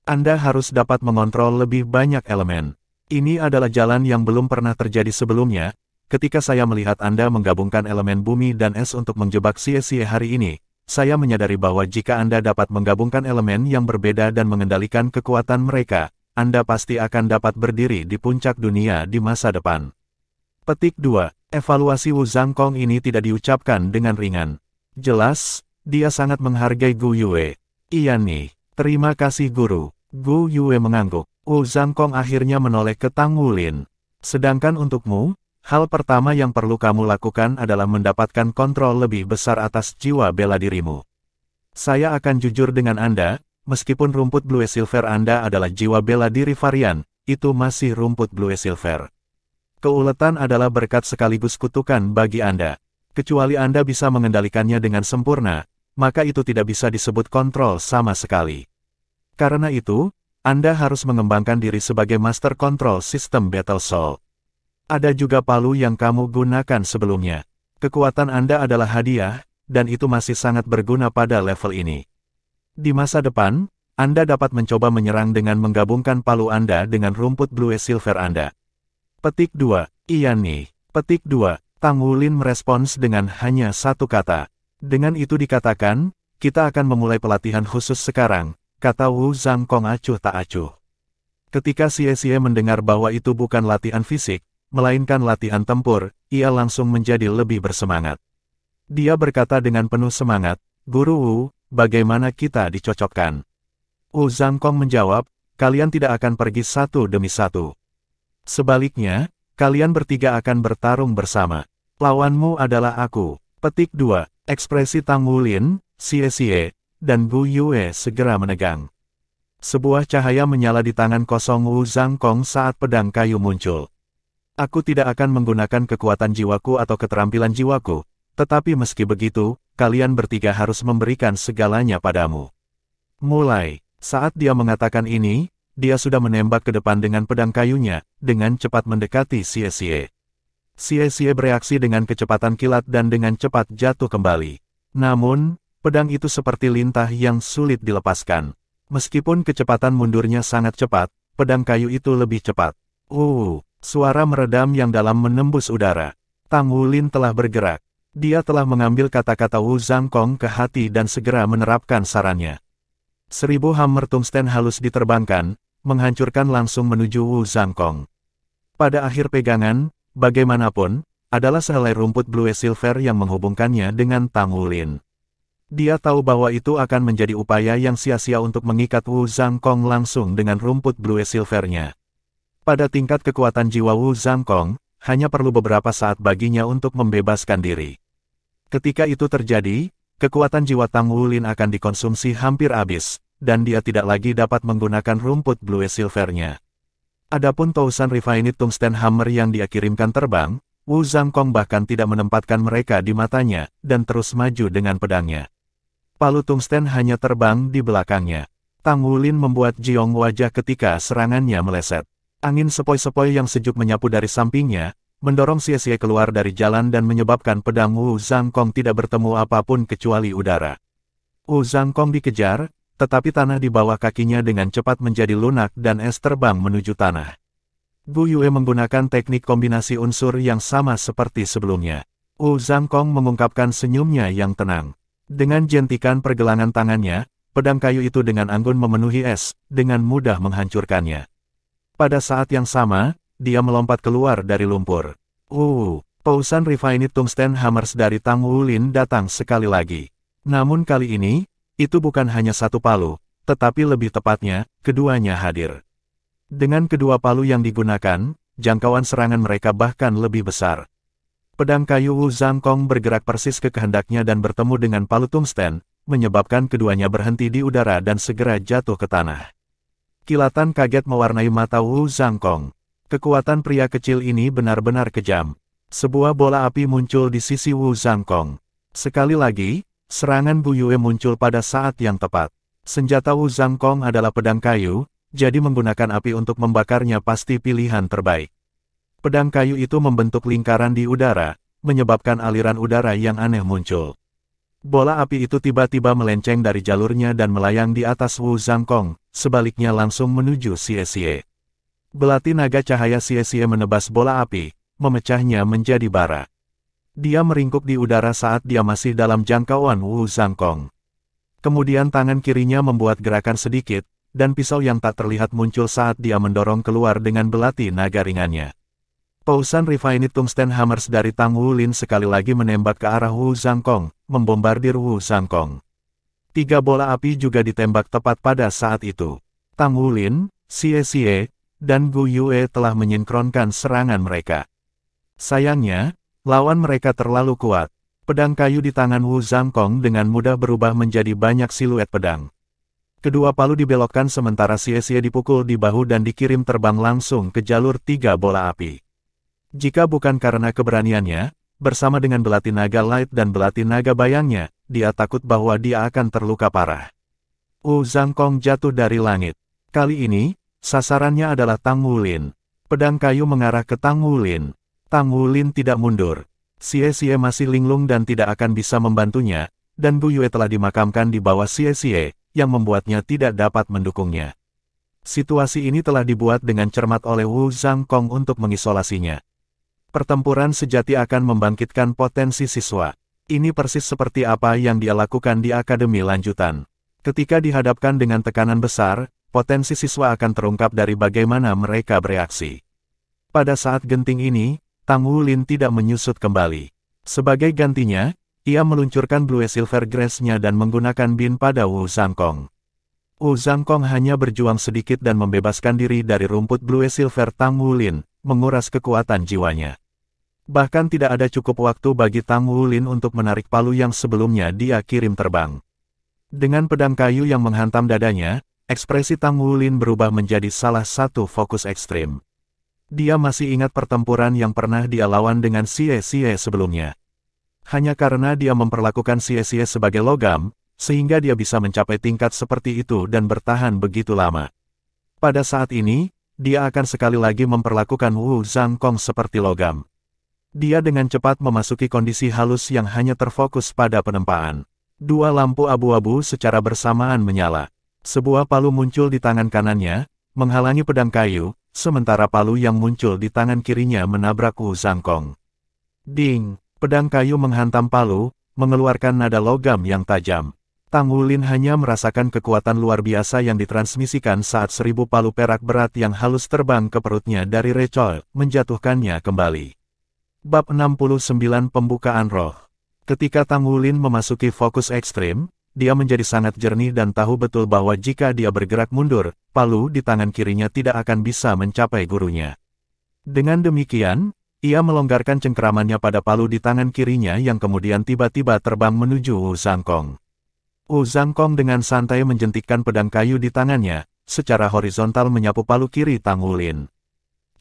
S1: Anda harus dapat mengontrol lebih banyak elemen. Ini adalah jalan yang belum pernah terjadi sebelumnya. Ketika saya melihat Anda menggabungkan elemen bumi dan es untuk menjebak Xie hari ini, saya menyadari bahwa jika Anda dapat menggabungkan elemen yang berbeda dan mengendalikan kekuatan mereka, Anda pasti akan dapat berdiri di puncak dunia di masa depan. Petik 2. Evaluasi Wu Zhangkong ini tidak diucapkan dengan ringan. Jelas, dia sangat menghargai Gu Yue. Iya nih, terima kasih guru. Gu Yue mengangguk. Wu Zhangkong akhirnya menoleh ke Tang Wulin. Sedangkan untukmu, hal pertama yang perlu kamu lakukan adalah mendapatkan kontrol lebih besar atas jiwa bela dirimu. Saya akan jujur dengan Anda. Meskipun rumput Blue Silver Anda adalah jiwa bela diri varian, itu masih rumput Blue Silver. Keuletan adalah berkat sekaligus kutukan bagi Anda. Kecuali Anda bisa mengendalikannya dengan sempurna, maka itu tidak bisa disebut kontrol sama sekali. Karena itu, Anda harus mengembangkan diri sebagai Master Control System Battle Soul. Ada juga palu yang kamu gunakan sebelumnya. Kekuatan Anda adalah hadiah, dan itu masih sangat berguna pada level ini. Di masa depan, Anda dapat mencoba menyerang dengan menggabungkan palu Anda dengan rumput Blue Silver Anda. Petik 2. Iya nih. Petik 2. Tang Wulin merespons dengan hanya satu kata. Dengan itu dikatakan, kita akan memulai pelatihan khusus sekarang, kata Wu Zhangkong acuh tak acuh. Ketika Xie mendengar bahwa itu bukan latihan fisik, melainkan latihan tempur, ia langsung menjadi lebih bersemangat. Dia berkata dengan penuh semangat, Guru Wu, bagaimana kita dicocokkan? Wu Zhangkong menjawab, kalian tidak akan pergi satu demi satu. Sebaliknya, kalian bertiga akan bertarung bersama. Lawanmu adalah aku. Petik 2. Ekspresi Tang Wulin, Xie, dan Gu Yue segera menegang. Sebuah cahaya menyala di tangan kosong Wu Zhangkong saat pedang kayu muncul. Aku tidak akan menggunakan kekuatan jiwaku atau keterampilan jiwaku, tetapi meski begitu, kalian bertiga harus memberikan segalanya padamu. Mulai, saat dia mengatakan ini, dia sudah menembak ke depan dengan pedang kayunya, dengan cepat mendekati Xie. Xie bereaksi dengan kecepatan kilat dan dengan cepat jatuh kembali. Namun, pedang itu seperti lintah yang sulit dilepaskan. Meskipun kecepatan mundurnya sangat cepat, pedang kayu itu lebih cepat. Suara meredam yang dalam menembus udara. Tang Wulin telah bergerak. Dia telah mengambil kata-kata Wu Zhangkong ke hati dan segera menerapkan sarannya. 1000 hammer tungsten halus diterbangkan, menghancurkan langsung menuju Wu Zhangkong. Pada akhir pegangan, bagaimanapun, adalah sehelai rumput Blue Silver yang menghubungkannya dengan Tang Wulin. Dia tahu bahwa itu akan menjadi upaya yang sia-sia untuk mengikat Wu Zhangkong langsung dengan rumput Blue Silver-nya. Pada tingkat kekuatan jiwa Wu Zhangkong, hanya perlu beberapa saat baginya untuk membebaskan diri. Ketika itu terjadi, kekuatan jiwa Tang Wulin akan dikonsumsi hampir habis, dan dia tidak lagi dapat menggunakan rumput Blue Silver-nya. Adapun Tousan Refined Tungsten Hammer yang dia kirimkan terbang, Wu Zhangkong bahkan tidak menempatkan mereka di matanya, dan terus maju dengan pedangnya. Palu tungsten hanya terbang di belakangnya. Tang Wulin membuat jiong wajah ketika serangannya meleset. Angin sepoi-sepoi yang sejuk menyapu dari sampingnya, mendorong Xie keluar dari jalan dan menyebabkan pedang Wu Zhangkong tidak bertemu apapun kecuali udara. Wu Zhangkong dikejar, tetapi tanah di bawah kakinya dengan cepat menjadi lunak dan es terbang menuju tanah. Gu Yue menggunakan teknik kombinasi unsur yang sama seperti sebelumnya. Wu Zhangkong mengungkapkan senyumnya yang tenang. Dengan jentikan pergelangan tangannya, pedang kayu itu dengan anggun memenuhi es, dengan mudah menghancurkannya. Pada saat yang sama, dia melompat keluar dari lumpur. Pausan Refined Tungsten Hammers dari Tang Wulin datang sekali lagi. Namun kali ini, itu bukan hanya satu palu, tetapi lebih tepatnya, keduanya hadir. Dengan kedua palu yang digunakan, jangkauan serangan mereka bahkan lebih besar. Pedang kayu Wu Zhangkong bergerak persis ke kehendaknya dan bertemu dengan palu tungsten, menyebabkan keduanya berhenti di udara dan segera jatuh ke tanah. Kilatan kaget mewarnai mata Wu Zhangkong. Kekuatan pria kecil ini benar-benar kejam. Sebuah bola api muncul di sisi Wu Zhangkong. Sekali lagi, serangan Bu Yue muncul pada saat yang tepat. Senjata Wu Zhangkong adalah pedang kayu, jadi menggunakan api untuk membakarnya pasti pilihan terbaik. Pedang kayu itu membentuk lingkaran di udara, menyebabkan aliran udara yang aneh muncul. Bola api itu tiba-tiba melenceng dari jalurnya dan melayang di atas Wu Zhangkong, sebaliknya langsung menuju Xie. Belati naga cahaya Xie menebas bola api, memecahnya menjadi bara. Dia meringkuk di udara saat dia masih dalam jangkauan Wu Zhangkong. Kemudian tangan kirinya membuat gerakan sedikit, dan pisau yang tak terlihat muncul saat dia mendorong keluar dengan belati naga ringannya. Pausan Refined Tungsten Hammers dari Tang Wulin sekali lagi menembak ke arah Wu Zhangkong, membombardir Wu Zhangkong. 3 bola api juga ditembak tepat pada saat itu. Tang Wulin, Xie, dan Gu Yue telah menyinkronkan serangan mereka. Sayangnya, lawan mereka terlalu kuat. Pedang kayu di tangan Wu Zhangkong dengan mudah berubah menjadi banyak siluet pedang. Kedua palu dibelokkan sementara Xie dipukul di bahu dan dikirim terbang langsung ke jalur 3 bola api. Jika bukan karena keberaniannya, bersama dengan belati naga light dan belati naga bayangnya, dia takut bahwa dia akan terluka parah. Wu Zhangkong jatuh dari langit. Kali ini, sasarannya adalah Tang Wulin. Pedang kayu mengarah ke Tang Wulin. Tang Wulin tidak mundur. Xie masih linglung dan tidak akan bisa membantunya, dan Bu Yue telah dimakamkan di bawah Xie, yang membuatnya tidak dapat mendukungnya. Situasi ini telah dibuat dengan cermat oleh Wu Zhangkong untuk mengisolasinya. Pertempuran sejati akan membangkitkan potensi siswa. Ini persis seperti apa yang dia lakukan di akademi lanjutan. Ketika dihadapkan dengan tekanan besar, potensi siswa akan terungkap dari bagaimana mereka bereaksi. Pada saat genting ini, Tang Wulin tidak menyusut kembali. Sebagai gantinya, ia meluncurkan Blue Silver Grace-nya dan menggunakan bin pada Wu Zhangkong. Wu Zhangkong hanya berjuang sedikit dan membebaskan diri dari rumput Blue Silver Tang Wulin, menguras kekuatan jiwanya. Bahkan tidak ada cukup waktu bagi Tang Wulin untuk menarik palu yang sebelumnya dia kirim terbang. Dengan pedang kayu yang menghantam dadanya, ekspresi Tang Wulin berubah menjadi salah satu fokus ekstrim. Dia masih ingat pertempuran yang pernah dia lawan dengan Xie sebelumnya. Hanya karena dia memperlakukan Xie sebagai logam, sehingga dia bisa mencapai tingkat seperti itu dan bertahan begitu lama. Pada saat ini, dia akan sekali lagi memperlakukan Wu Zhangkong seperti logam. Dia dengan cepat memasuki kondisi halus yang hanya terfokus pada penempaan. 2 lampu abu-abu secara bersamaan menyala. Sebuah palu muncul di tangan kanannya, menghalangi pedang kayu, sementara palu yang muncul di tangan kirinya menabrak Wu Zhangkong. Ding! Pedang kayu menghantam palu, mengeluarkan nada logam yang tajam. Tang Wulin hanya merasakan kekuatan luar biasa yang ditransmisikan saat 1000 palu perak berat yang halus terbang ke perutnya dari recoil, menjatuhkannya kembali. Bab 69 Pembukaan Roh. Ketika Tang Wulin memasuki fokus ekstrim, dia menjadi sangat jernih dan tahu betul bahwa jika dia bergerak mundur, palu di tangan kirinya tidak akan bisa mencapai gurunya. Dengan demikian, ia melonggarkan cengkeramannya pada palu di tangan kirinya yang kemudian tiba-tiba terbang menuju Wu Zhangkong. Wu Zhangkong dengan santai menjentikkan pedang kayu di tangannya, secara horizontal menyapu palu kiri Tang Wulin.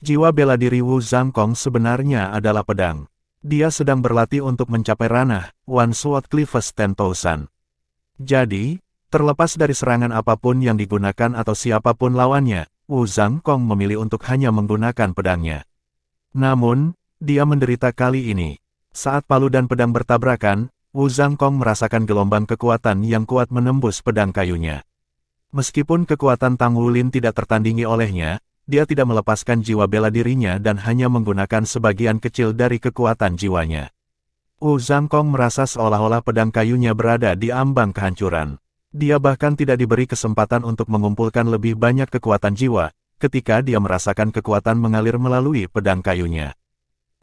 S1: Jiwa bela diri Wu Zhangkong sebenarnya adalah pedang. Dia sedang berlatih untuk mencapai ranah One Sword Cleaves 10,000. Jadi, terlepas dari serangan apapun yang digunakan atau siapapun lawannya, Wu Zhangkong memilih untuk hanya menggunakan pedangnya. Namun, dia menderita kali ini. Saat palu dan pedang bertabrakan, Wu Zhangkong merasakan gelombang kekuatan yang kuat menembus pedang kayunya. Meskipun kekuatan Tang Wulin tidak tertandingi olehnya, dia tidak melepaskan jiwa bela dirinya dan hanya menggunakan sebagian kecil dari kekuatan jiwanya. Wu Zhangkong merasa seolah-olah pedang kayunya berada di ambang kehancuran. Dia bahkan tidak diberi kesempatan untuk mengumpulkan lebih banyak kekuatan jiwa, ketika dia merasakan kekuatan mengalir melalui pedang kayunya.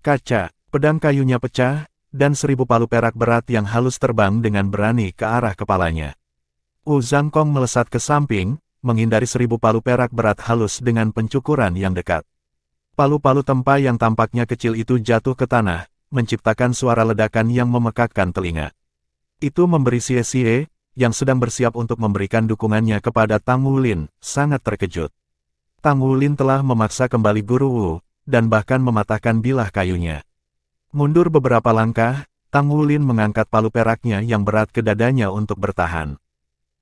S1: Kaca, pedang kayunya pecah, dan 1000 palu perak berat yang halus terbang dengan berani ke arah kepalanya. Wu Zhangkong melesat ke samping, menghindari 1000 palu perak berat halus dengan pencukuran yang dekat. Palu-palu tempa yang tampaknya kecil itu jatuh ke tanah, menciptakan suara ledakan yang memekakkan telinga. Itu memberi Xie, yang sedang bersiap untuk memberikan dukungannya kepada Tang Wulin, sangat terkejut. Tang Wulin telah memaksa kembali Guru Wu, dan bahkan mematahkan bilah kayunya. Mundur beberapa langkah, Tang Wulin mengangkat palu peraknya yang berat ke dadanya untuk bertahan.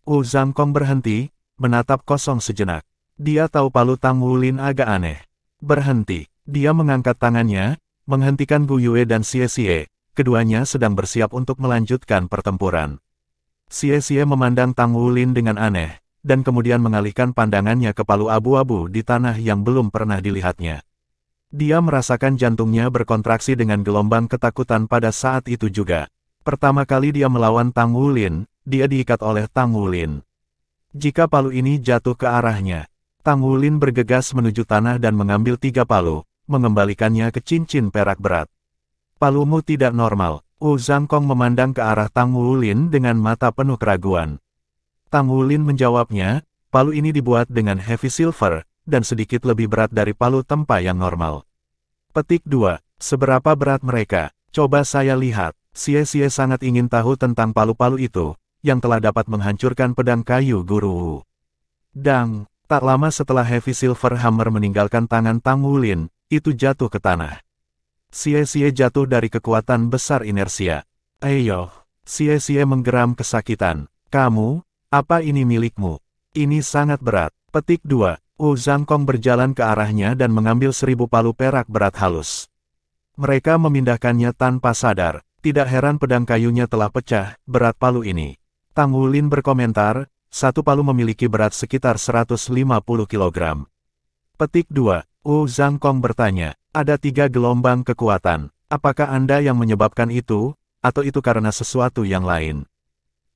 S1: Wu Zhangkong berhenti, menatap kosong sejenak. Dia tahu palu Tang Wulin agak aneh. Berhenti. Dia mengangkat tangannya, menghentikan Gu Yue dan Xie, keduanya sedang bersiap untuk melanjutkan pertempuran. Xie memandang Tang Wulin dengan aneh, dan kemudian mengalihkan pandangannya ke palu abu-abu di tanah yang belum pernah dilihatnya. Dia merasakan jantungnya berkontraksi dengan gelombang ketakutan pada saat itu juga. Pertama kali dia melawan Tang Wulin, dia diikat oleh Tang Wulin. Jika palu ini jatuh ke arahnya, Tang Wulin bergegas menuju tanah dan mengambil 3 palu, mengembalikannya ke cincin perak berat. Palumu tidak normal. Wu Zhangkong memandang ke arah Tang Wulin dengan mata penuh keraguan. Tang Wulin menjawabnya, palu ini dibuat dengan heavy silver, dan sedikit lebih berat dari palu tempa yang normal. Petik 2. Seberapa berat mereka? Coba saya lihat. Xie sangat ingin tahu tentang palu-palu itu, yang telah dapat menghancurkan pedang kayu Guru Wu. Dang, tak lama setelah heavy silver hammer meninggalkan tangan Tang Wulin, itu jatuh ke tanah. Xie jatuh dari kekuatan besar inersia. Ayo, Xie menggeram kesakitan. Kamu, apa ini milikmu? Ini sangat berat. Petik 2. Wu Zhangkong berjalan ke arahnya dan mengambil 1000 palu perak berat halus. Mereka memindahkannya tanpa sadar. Tidak heran pedang kayunya telah pecah, berat palu ini. Tang Wulin berkomentar, satu palu memiliki berat sekitar 150 kg. Petik 2. Wu Zhangkong bertanya, ada 3 gelombang kekuatan. Apakah Anda yang menyebabkan itu, atau itu karena sesuatu yang lain?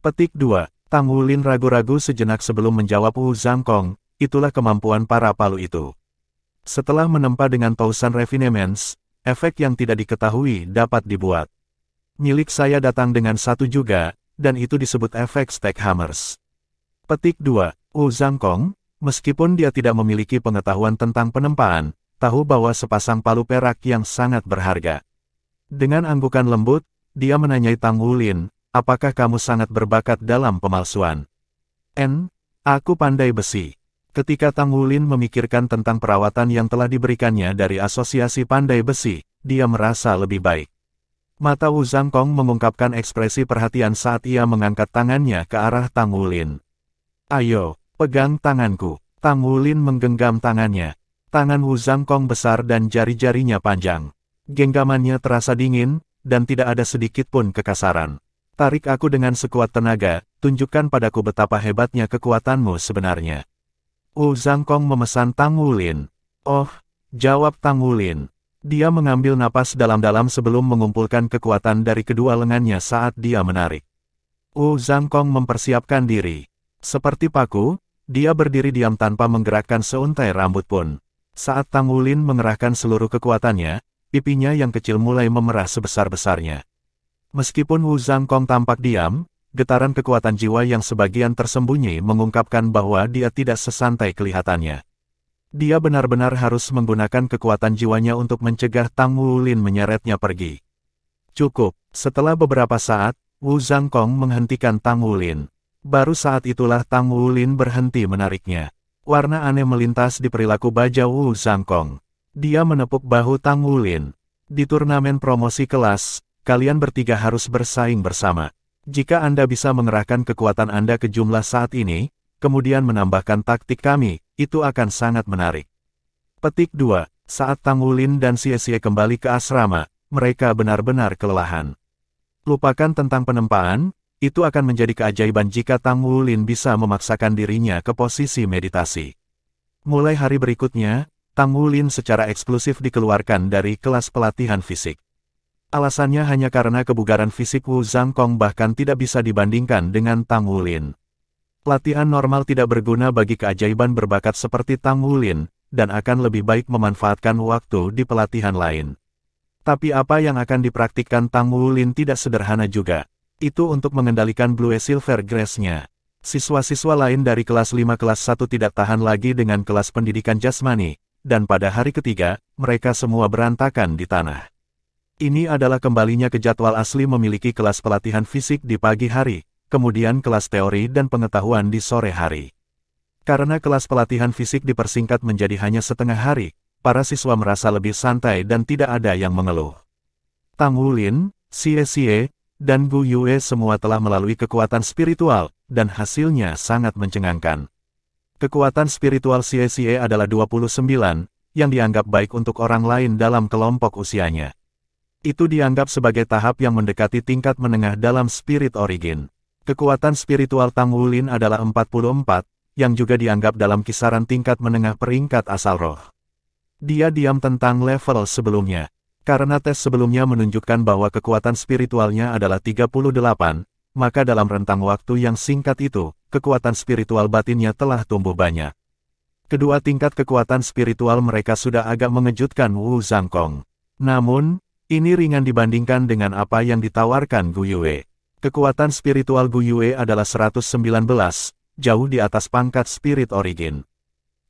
S1: Petik 2. Tang Wulin ragu-ragu sejenak sebelum menjawab Wu Zhangkong, itulah kemampuan para palu itu. Setelah menempa dengan Thousand Refinements, efek yang tidak diketahui dapat dibuat. Milik saya datang dengan satu juga, dan itu disebut efek Stack Hammers. Petik 2. Wu Zhangkong, meskipun dia tidak memiliki pengetahuan tentang penempaan, tahu bahwa sepasang palu perak yang sangat berharga. Dengan anggukan lembut, dia menanyai Tang Wulin, apakah kamu sangat berbakat dalam pemalsuan? Aku pandai besi. Ketika Tang Wulin memikirkan tentang perawatan yang telah diberikannya dari Asosiasi Pandai Besi, dia merasa lebih baik. Mata Wu Zhangkong mengungkapkan ekspresi perhatian saat ia mengangkat tangannya ke arah Tang Wulin. Ayo, pegang tanganku. Tang Wulin menggenggam tangannya. Tangan Wu Zhangkong besar dan jari-jarinya panjang. Genggamannya terasa dingin, dan tidak ada sedikit pun kekasaran. Tarik aku dengan sekuat tenaga, tunjukkan padaku betapa hebatnya kekuatanmu sebenarnya. Wu Zhangkong memesan Tang Wulin. Oh, jawab Tang Wulin. Dia mengambil napas dalam-dalam sebelum mengumpulkan kekuatan dari kedua lengannya saat dia menarik. Wu Zhangkong mempersiapkan diri. Seperti paku, dia berdiri diam tanpa menggerakkan seuntai rambut pun. Saat Tang Wulin mengerahkan seluruh kekuatannya, pipinya yang kecil mulai memerah sebesar-besarnya. Meskipun Wu Zhangkong tampak diam, getaran kekuatan jiwa yang sebagian tersembunyi mengungkapkan bahwa dia tidak sesantai kelihatannya. Dia benar-benar harus menggunakan kekuatan jiwanya untuk mencegah Tang Wulin menyeretnya pergi. Cukup, setelah beberapa saat, Wu Zhangkong menghentikan Tang Wulin. Baru saat itulah Tang Wulin berhenti menariknya. Warna aneh melintas di perilaku baja Wu Zhangkong. Dia menepuk bahu Tang Wulin. Di turnamen promosi kelas, kalian bertiga harus bersaing bersama. Jika Anda bisa mengerahkan kekuatan Anda ke jumlah saat ini, kemudian menambahkan taktik kami, itu akan sangat menarik. Petik 2. Saat Tang Wulin dan Xie kembali ke asrama, mereka benar-benar kelelahan. Lupakan tentang penempaan, itu akan menjadi keajaiban jika Tang Wulin bisa memaksakan dirinya ke posisi meditasi. Mulai hari berikutnya, Tang Wulin secara eksklusif dikeluarkan dari kelas pelatihan fisik. Alasannya hanya karena kebugaran fisik Wu Zhangkong bahkan tidak bisa dibandingkan dengan Tang Wulin. Latihan normal tidak berguna bagi keajaiban berbakat seperti Tang Wulin, dan akan lebih baik memanfaatkan waktu di pelatihan lain. Tapi apa yang akan dipraktikkan Tang Wulin tidak sederhana juga. Itu untuk mengendalikan Blue Silver Grace-nya. Siswa-siswa lain dari kelas 5 kelas 1 tidak tahan lagi dengan kelas pendidikan jasmani, dan pada hari ketiga, mereka semua berantakan di tanah. Ini adalah kembalinya ke jadwal asli memiliki kelas pelatihan fisik di pagi hari, kemudian kelas teori dan pengetahuan di sore hari. Karena kelas pelatihan fisik dipersingkat menjadi hanya setengah hari, para siswa merasa lebih santai dan tidak ada yang mengeluh. Tang Wulin, Xie, dan Gu Yue semua telah melalui kekuatan spiritual, dan hasilnya sangat mencengangkan. Kekuatan spiritual Xie adalah 29, yang dianggap baik untuk orang lain dalam kelompok usianya. Itu dianggap sebagai tahap yang mendekati tingkat menengah dalam Spirit Origin. Kekuatan spiritual Tang Wulin adalah 44, yang juga dianggap dalam kisaran tingkat menengah peringkat asal roh. Dia diam tentang level sebelumnya. Karena tes sebelumnya menunjukkan bahwa kekuatan spiritualnya adalah 38, maka dalam rentang waktu yang singkat itu, kekuatan spiritual batinnya telah tumbuh banyak. Kedua tingkat kekuatan spiritual mereka sudah agak mengejutkan Wu Zhangkong. Namun, ini ringan dibandingkan dengan apa yang ditawarkan Gu Yue. Kekuatan spiritual Gu Yue adalah 119, jauh di atas pangkat Spirit Origin.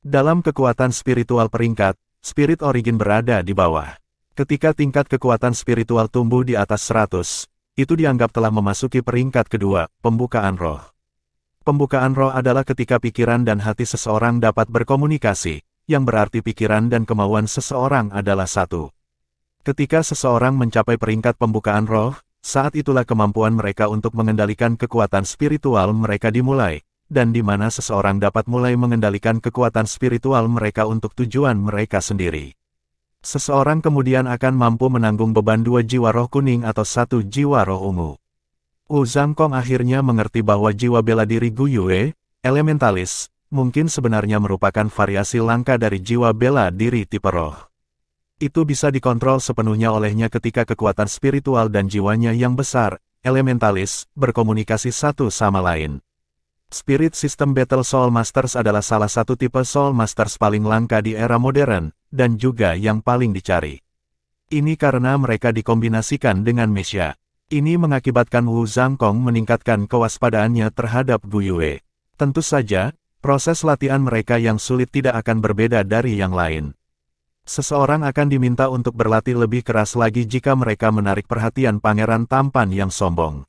S1: Dalam kekuatan spiritual peringkat, Spirit Origin berada di bawah. Ketika tingkat kekuatan spiritual tumbuh di atas 100, itu dianggap telah memasuki peringkat kedua, pembukaan roh. Pembukaan roh adalah ketika pikiran dan hati seseorang dapat berkomunikasi, yang berarti pikiran dan kemauan seseorang adalah satu. Ketika seseorang mencapai peringkat pembukaan roh, saat itulah kemampuan mereka untuk mengendalikan kekuatan spiritual mereka dimulai, dan di mana seseorang dapat mulai mengendalikan kekuatan spiritual mereka untuk tujuan mereka sendiri. Seseorang kemudian akan mampu menanggung beban 2 jiwa roh kuning atau 1 jiwa roh ungu. Wu Zhangkong akhirnya mengerti bahwa jiwa bela diri Gu Yue, elementalis, mungkin sebenarnya merupakan variasi langka dari jiwa bela diri tipe roh. Itu bisa dikontrol sepenuhnya olehnya ketika kekuatan spiritual dan jiwanya yang besar, elementalis, berkomunikasi satu sama lain. Spirit System Battle Soul Masters adalah salah satu tipe Soul Masters paling langka di era modern, dan juga yang paling dicari. Ini karena mereka dikombinasikan dengan Mesha. Ini mengakibatkan Wu Zhangkong meningkatkan kewaspadaannya terhadap Gu Yue. Tentu saja, proses latihan mereka yang sulit tidak akan berbeda dari yang lain. Seseorang akan diminta untuk berlatih lebih keras lagi jika mereka menarik perhatian pangeran tampan yang sombong.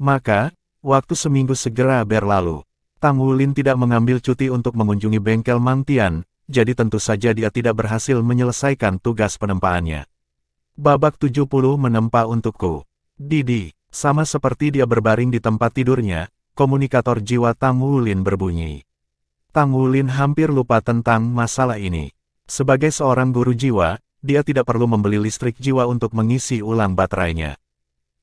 S1: Maka, waktu seminggu segera berlalu. Tang Wulin tidak mengambil cuti untuk mengunjungi bengkel Mang Tian, jadi tentu saja dia tidak berhasil menyelesaikan tugas penempaannya. Babak 70 menempa untukku. Didi, sama seperti dia berbaring di tempat tidurnya, komunikator jiwa Tang Wulin berbunyi. Tang Wulin hampir lupa tentang masalah ini. Sebagai seorang guru jiwa, dia tidak perlu membeli listrik jiwa untuk mengisi ulang baterainya.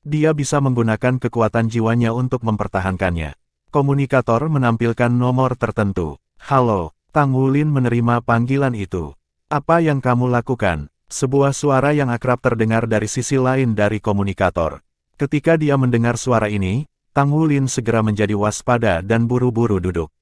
S1: Dia bisa menggunakan kekuatan jiwanya untuk mempertahankannya. Komunikator menampilkan nomor tertentu. Halo, Tang Wulin menerima panggilan itu. Apa yang kamu lakukan? Sebuah suara yang akrab terdengar dari sisi lain dari komunikator. Ketika dia mendengar suara ini, Tang Wulin segera menjadi waspada dan buru-buru duduk.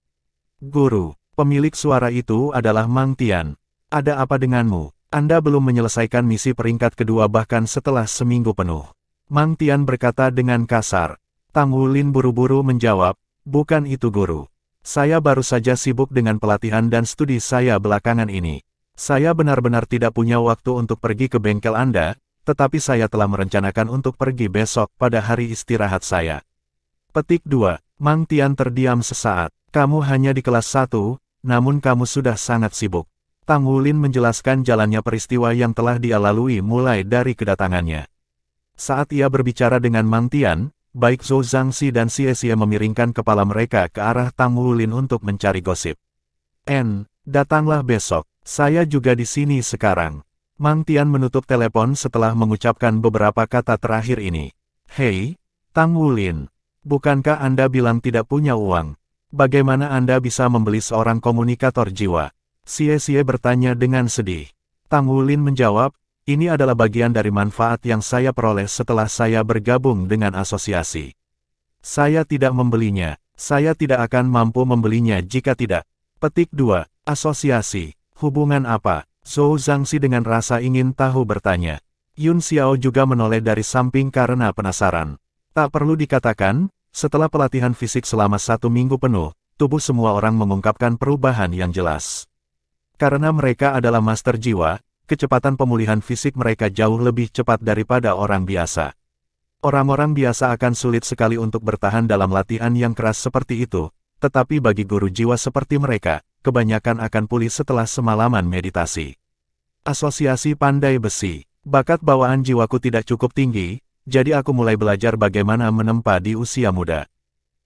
S1: Guru, pemilik suara itu adalah Mang Tian. Ada apa denganmu? Anda belum menyelesaikan misi peringkat kedua bahkan setelah seminggu penuh. Mang Tian berkata dengan kasar. Tang Wulin buru-buru menjawab, bukan itu guru. Saya baru saja sibuk dengan pelatihan dan studi saya belakangan ini. Saya benar-benar tidak punya waktu untuk pergi ke bengkel Anda, tetapi saya telah merencanakan untuk pergi besok pada hari istirahat saya. Petik 2. Mang Tian terdiam sesaat. Kamu hanya di kelas 1, namun kamu sudah sangat sibuk. Tang Wulin menjelaskan jalannya peristiwa yang telah dia lalui mulai dari kedatangannya. Saat ia berbicara dengan Mang Tian, baik Zhou Zhangxi dan Xie memiringkan kepala mereka ke arah Tang Wulin untuk mencari gosip. Datanglah besok. Saya juga di sini sekarang. Mang Tian menutup telepon setelah mengucapkan beberapa kata terakhir ini. Hei, Tang Wulin. Bukankah Anda bilang tidak punya uang? Bagaimana Anda bisa membeli seorang komunikator jiwa? Xie bertanya dengan sedih. Tang Wulin menjawab, ini adalah bagian dari manfaat yang saya peroleh setelah saya bergabung dengan asosiasi. Saya tidak membelinya, Saya tidak akan mampu membelinya jika tidak. Petik 2. Asosiasi. Hubungan apa? Zhou Zhangxi dengan rasa ingin tahu bertanya. Yun Xiao juga menoleh dari samping karena penasaran. Tak perlu dikatakan, setelah pelatihan fisik selama 1 minggu penuh, tubuh semua orang mengungkapkan perubahan yang jelas. Karena mereka adalah master jiwa, kecepatan pemulihan fisik mereka jauh lebih cepat daripada orang biasa. Orang-orang biasa akan sulit sekali untuk bertahan dalam latihan yang keras seperti itu, tetapi bagi guru jiwa seperti mereka, kebanyakan akan pulih setelah semalaman meditasi. Asosiasi Pandai Besi. Bakat bawaan jiwaku tidak cukup tinggi, jadi aku mulai belajar bagaimana menempa di usia muda.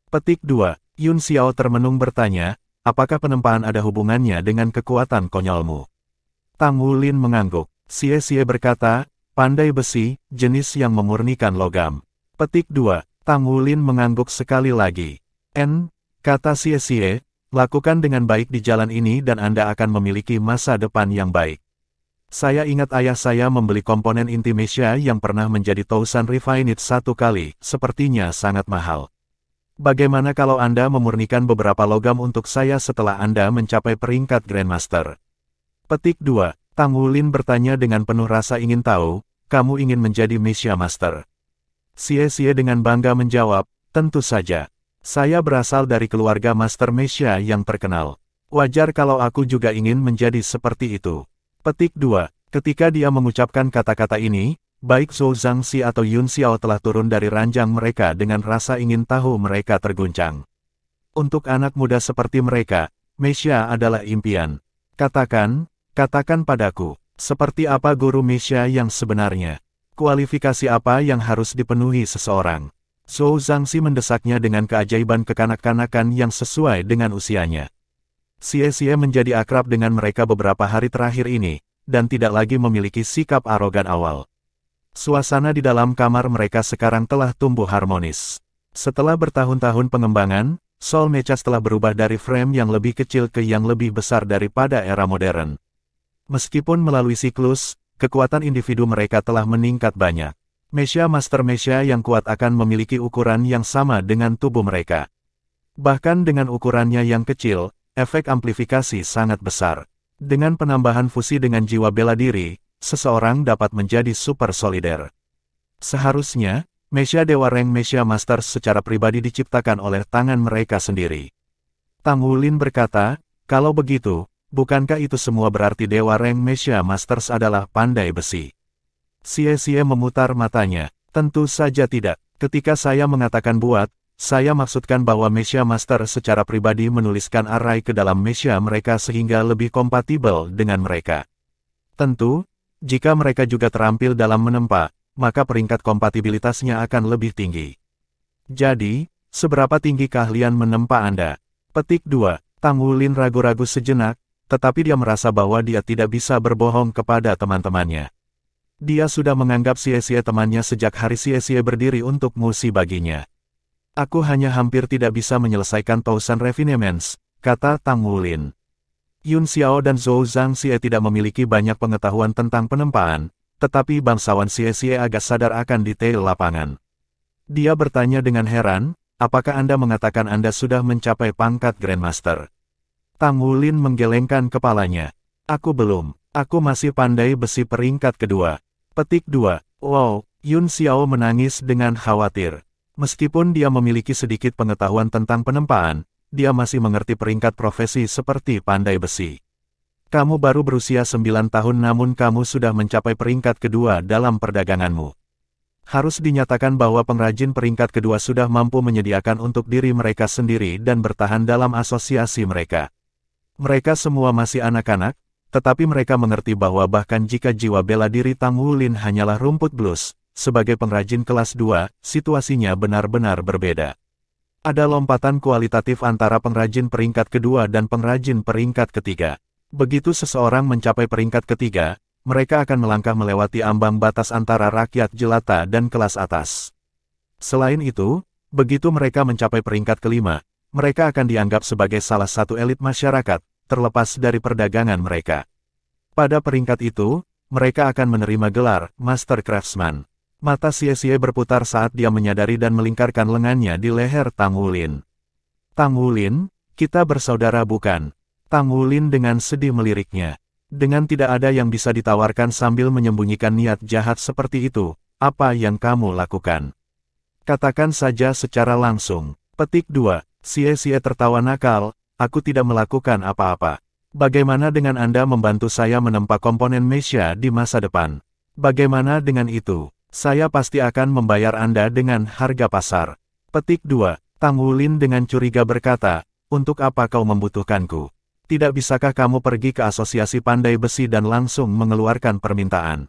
S1: Petik 2. Yun Xiao termenung bertanya, apakah penempaan ada hubungannya dengan kekuatan konyolmu? Tang Wulin mengangguk. Xie berkata, pandai besi, jenis yang memurnikan logam. Petik 2. Tang Wulin mengangguk sekali lagi. Kata Xie, lakukan dengan baik di jalan ini dan Anda akan memiliki masa depan yang baik. Saya ingat ayah saya membeli komponen inti Mesia yang pernah menjadi Tousan Refined 1 kali, sepertinya sangat mahal. Bagaimana kalau Anda memurnikan beberapa logam untuk saya setelah Anda mencapai peringkat Grandmaster? Petik 2. Tang Wulin bertanya dengan penuh rasa ingin tahu, kamu ingin menjadi Mesia Master? Xie dengan bangga menjawab, tentu saja. Saya berasal dari keluarga Master Mesia yang terkenal. Wajar kalau aku juga ingin menjadi seperti itu. Petik 2. Ketika dia mengucapkan kata-kata ini, baik Zhou Zhangxi atau Yun Xiao telah turun dari ranjang mereka dengan rasa ingin tahu mereka terguncang. Untuk anak muda seperti mereka, Mesia adalah impian. Katakan padaku, seperti apa guru Mesia yang sebenarnya? Kualifikasi apa yang harus dipenuhi seseorang? Zhou Zhangxi mendesaknya dengan keajaiban kekanak-kanakan yang sesuai dengan usianya. Xie menjadi akrab dengan mereka beberapa hari terakhir ini, dan tidak lagi memiliki sikap arogan awal. Suasana di dalam kamar mereka sekarang telah tumbuh harmonis. Setelah bertahun-tahun pengembangan, Soul Mechas telah berubah dari frame yang lebih kecil ke yang lebih besar daripada era modern. Meskipun melalui siklus, kekuatan individu mereka telah meningkat banyak. Mesia Master Mesia yang kuat akan memiliki ukuran yang sama dengan tubuh mereka. Bahkan dengan ukurannya yang kecil, efek amplifikasi sangat besar. Dengan penambahan fusi dengan jiwa bela diri, seseorang dapat menjadi super solider. Seharusnya, Mesia Dewa Rank Mesia Masters secara pribadi diciptakan oleh tangan mereka sendiri. Tang Wulin berkata, kalau begitu, bukankah itu semua berarti Dewa Rank Mesia Masters adalah pandai besi? Xie memutar matanya, tentu saja tidak. Ketika saya mengatakan buat, saya maksudkan bahwa Mesia Master secara pribadi menuliskan array ke dalam Mesia mereka sehingga lebih kompatibel dengan mereka. Tentu, jika mereka juga terampil dalam menempa, maka peringkat kompatibilitasnya akan lebih tinggi. Jadi, seberapa tinggi keahlian menempa Anda? Petik 2. Tang Wulin ragu-ragu sejenak, tetapi dia merasa bahwa dia tidak bisa berbohong kepada teman-temannya. Dia sudah menganggap Xie temannya sejak hari Xie berdiri untuk musi baginya. Aku hanya hampir tidak bisa menyelesaikan Tousan Refinements, kata Tang Wulin. Yun Xiao dan Zhou Zhangxi tidak memiliki banyak pengetahuan tentang penempaan, tetapi bangsawan Xie agak sadar akan detail lapangan. Dia bertanya dengan heran, apakah Anda mengatakan Anda sudah mencapai pangkat Grandmaster? Tang Wulin menggelengkan kepalanya. Aku belum, aku masih pandai besi peringkat kedua. Petik 2. Wow, Yun Xiao menangis dengan khawatir. Meskipun dia memiliki sedikit pengetahuan tentang penempaan, dia masih mengerti peringkat profesi seperti pandai besi. Kamu baru berusia 9 tahun namun kamu sudah mencapai peringkat kedua dalam perdaganganmu. Harus dinyatakan bahwa pengrajin peringkat kedua sudah mampu menyediakan untuk diri mereka sendiri dan bertahan dalam asosiasi mereka. Mereka semua masih anak-anak, tetapi mereka mengerti bahwa bahkan jika jiwa bela diri Tang Wulin hanyalah rumput blues, sebagai pengrajin kelas 2, situasinya benar-benar berbeda. Ada lompatan kualitatif antara pengrajin peringkat kedua dan pengrajin peringkat ketiga. Begitu seseorang mencapai peringkat ketiga, mereka akan melangkah melewati ambang batas antara rakyat jelata dan kelas atas. Selain itu, begitu mereka mencapai peringkat kelima, mereka akan dianggap sebagai salah satu elit masyarakat, terlepas dari perdagangan mereka. Pada peringkat itu, mereka akan menerima gelar Master Craftsman. Mata Xie berputar saat dia menyadari dan melingkarkan lengannya di leher Tang Wulin. Tang Wulin, kita bersaudara bukan? Tang Wulin dengan sedih meliriknya. Dengan tidak ada yang bisa ditawarkan sambil menyembunyikan niat jahat seperti itu, apa yang kamu lakukan? Katakan saja secara langsung. Petik 2. Xie tertawa nakal, aku tidak melakukan apa-apa. Bagaimana dengan Anda membantu saya menempa komponen Mesia di masa depan? Bagaimana dengan itu? Saya pasti akan membayar Anda dengan harga pasar. Petik 2. Tang Wulin dengan curiga berkata, untuk apa kau membutuhkanku? Tidak bisakah kamu pergi ke asosiasi pandai besi dan langsung mengeluarkan permintaan?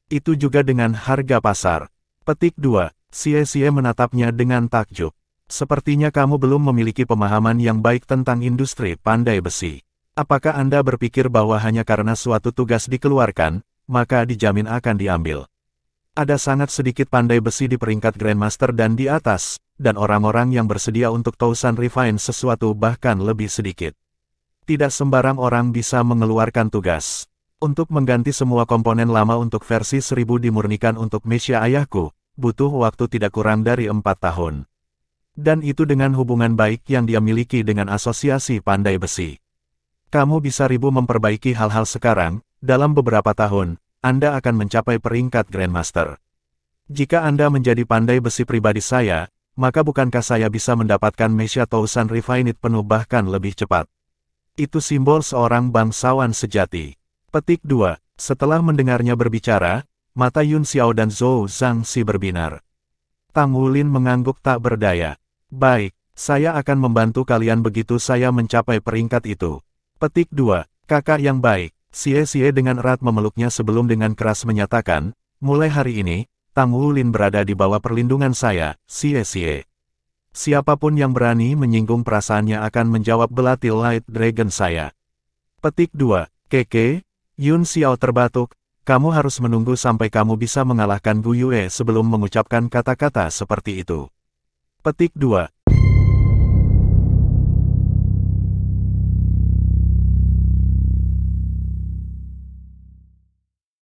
S1: Itu juga dengan harga pasar. Petik 2. Xie menatapnya dengan takjub. Sepertinya kamu belum memiliki pemahaman yang baik tentang industri pandai besi. Apakah Anda berpikir bahwa hanya karena suatu tugas dikeluarkan, maka dijamin akan diambil? Ada sangat sedikit pandai besi di peringkat Grandmaster dan di atas, dan orang-orang yang bersedia untuk Tousan Refine sesuatu bahkan lebih sedikit. Tidak sembarang orang bisa mengeluarkan tugas. Untuk mengganti semua komponen lama untuk versi 1000 dimurnikan untuk Mesia ayahku, butuh waktu tidak kurang dari 4 tahun. Dan itu dengan hubungan baik yang dia miliki dengan asosiasi pandai besi. Kamu bisa memperbaiki hal-hal sekarang, dalam beberapa tahun, Anda akan mencapai peringkat Grandmaster. Jika Anda menjadi pandai besi pribadi saya, maka bukankah saya bisa mendapatkan Mesia Tousan Refined penuh bahkan lebih cepat? Itu simbol seorang bangsawan sejati. Petik 2. Setelah mendengarnya berbicara, mata Yun Xiao dan Zhou Zhangxi berbinar. Tang Wulin mengangguk tak berdaya. Baik, saya akan membantu kalian begitu saya mencapai peringkat itu. Petik 2. Kakak yang baik. Xie dengan erat memeluknya sebelum dengan keras menyatakan, mulai hari ini, Tang Wulin berada di bawah perlindungan saya, Xie. Siapapun yang berani menyinggung perasaannya akan menjawab belati Light Dragon saya. Petik 2. Keke, Yun Xiao terbatuk, kamu harus menunggu sampai kamu bisa mengalahkan Gu Yue sebelum mengucapkan kata-kata seperti itu. Petik 2.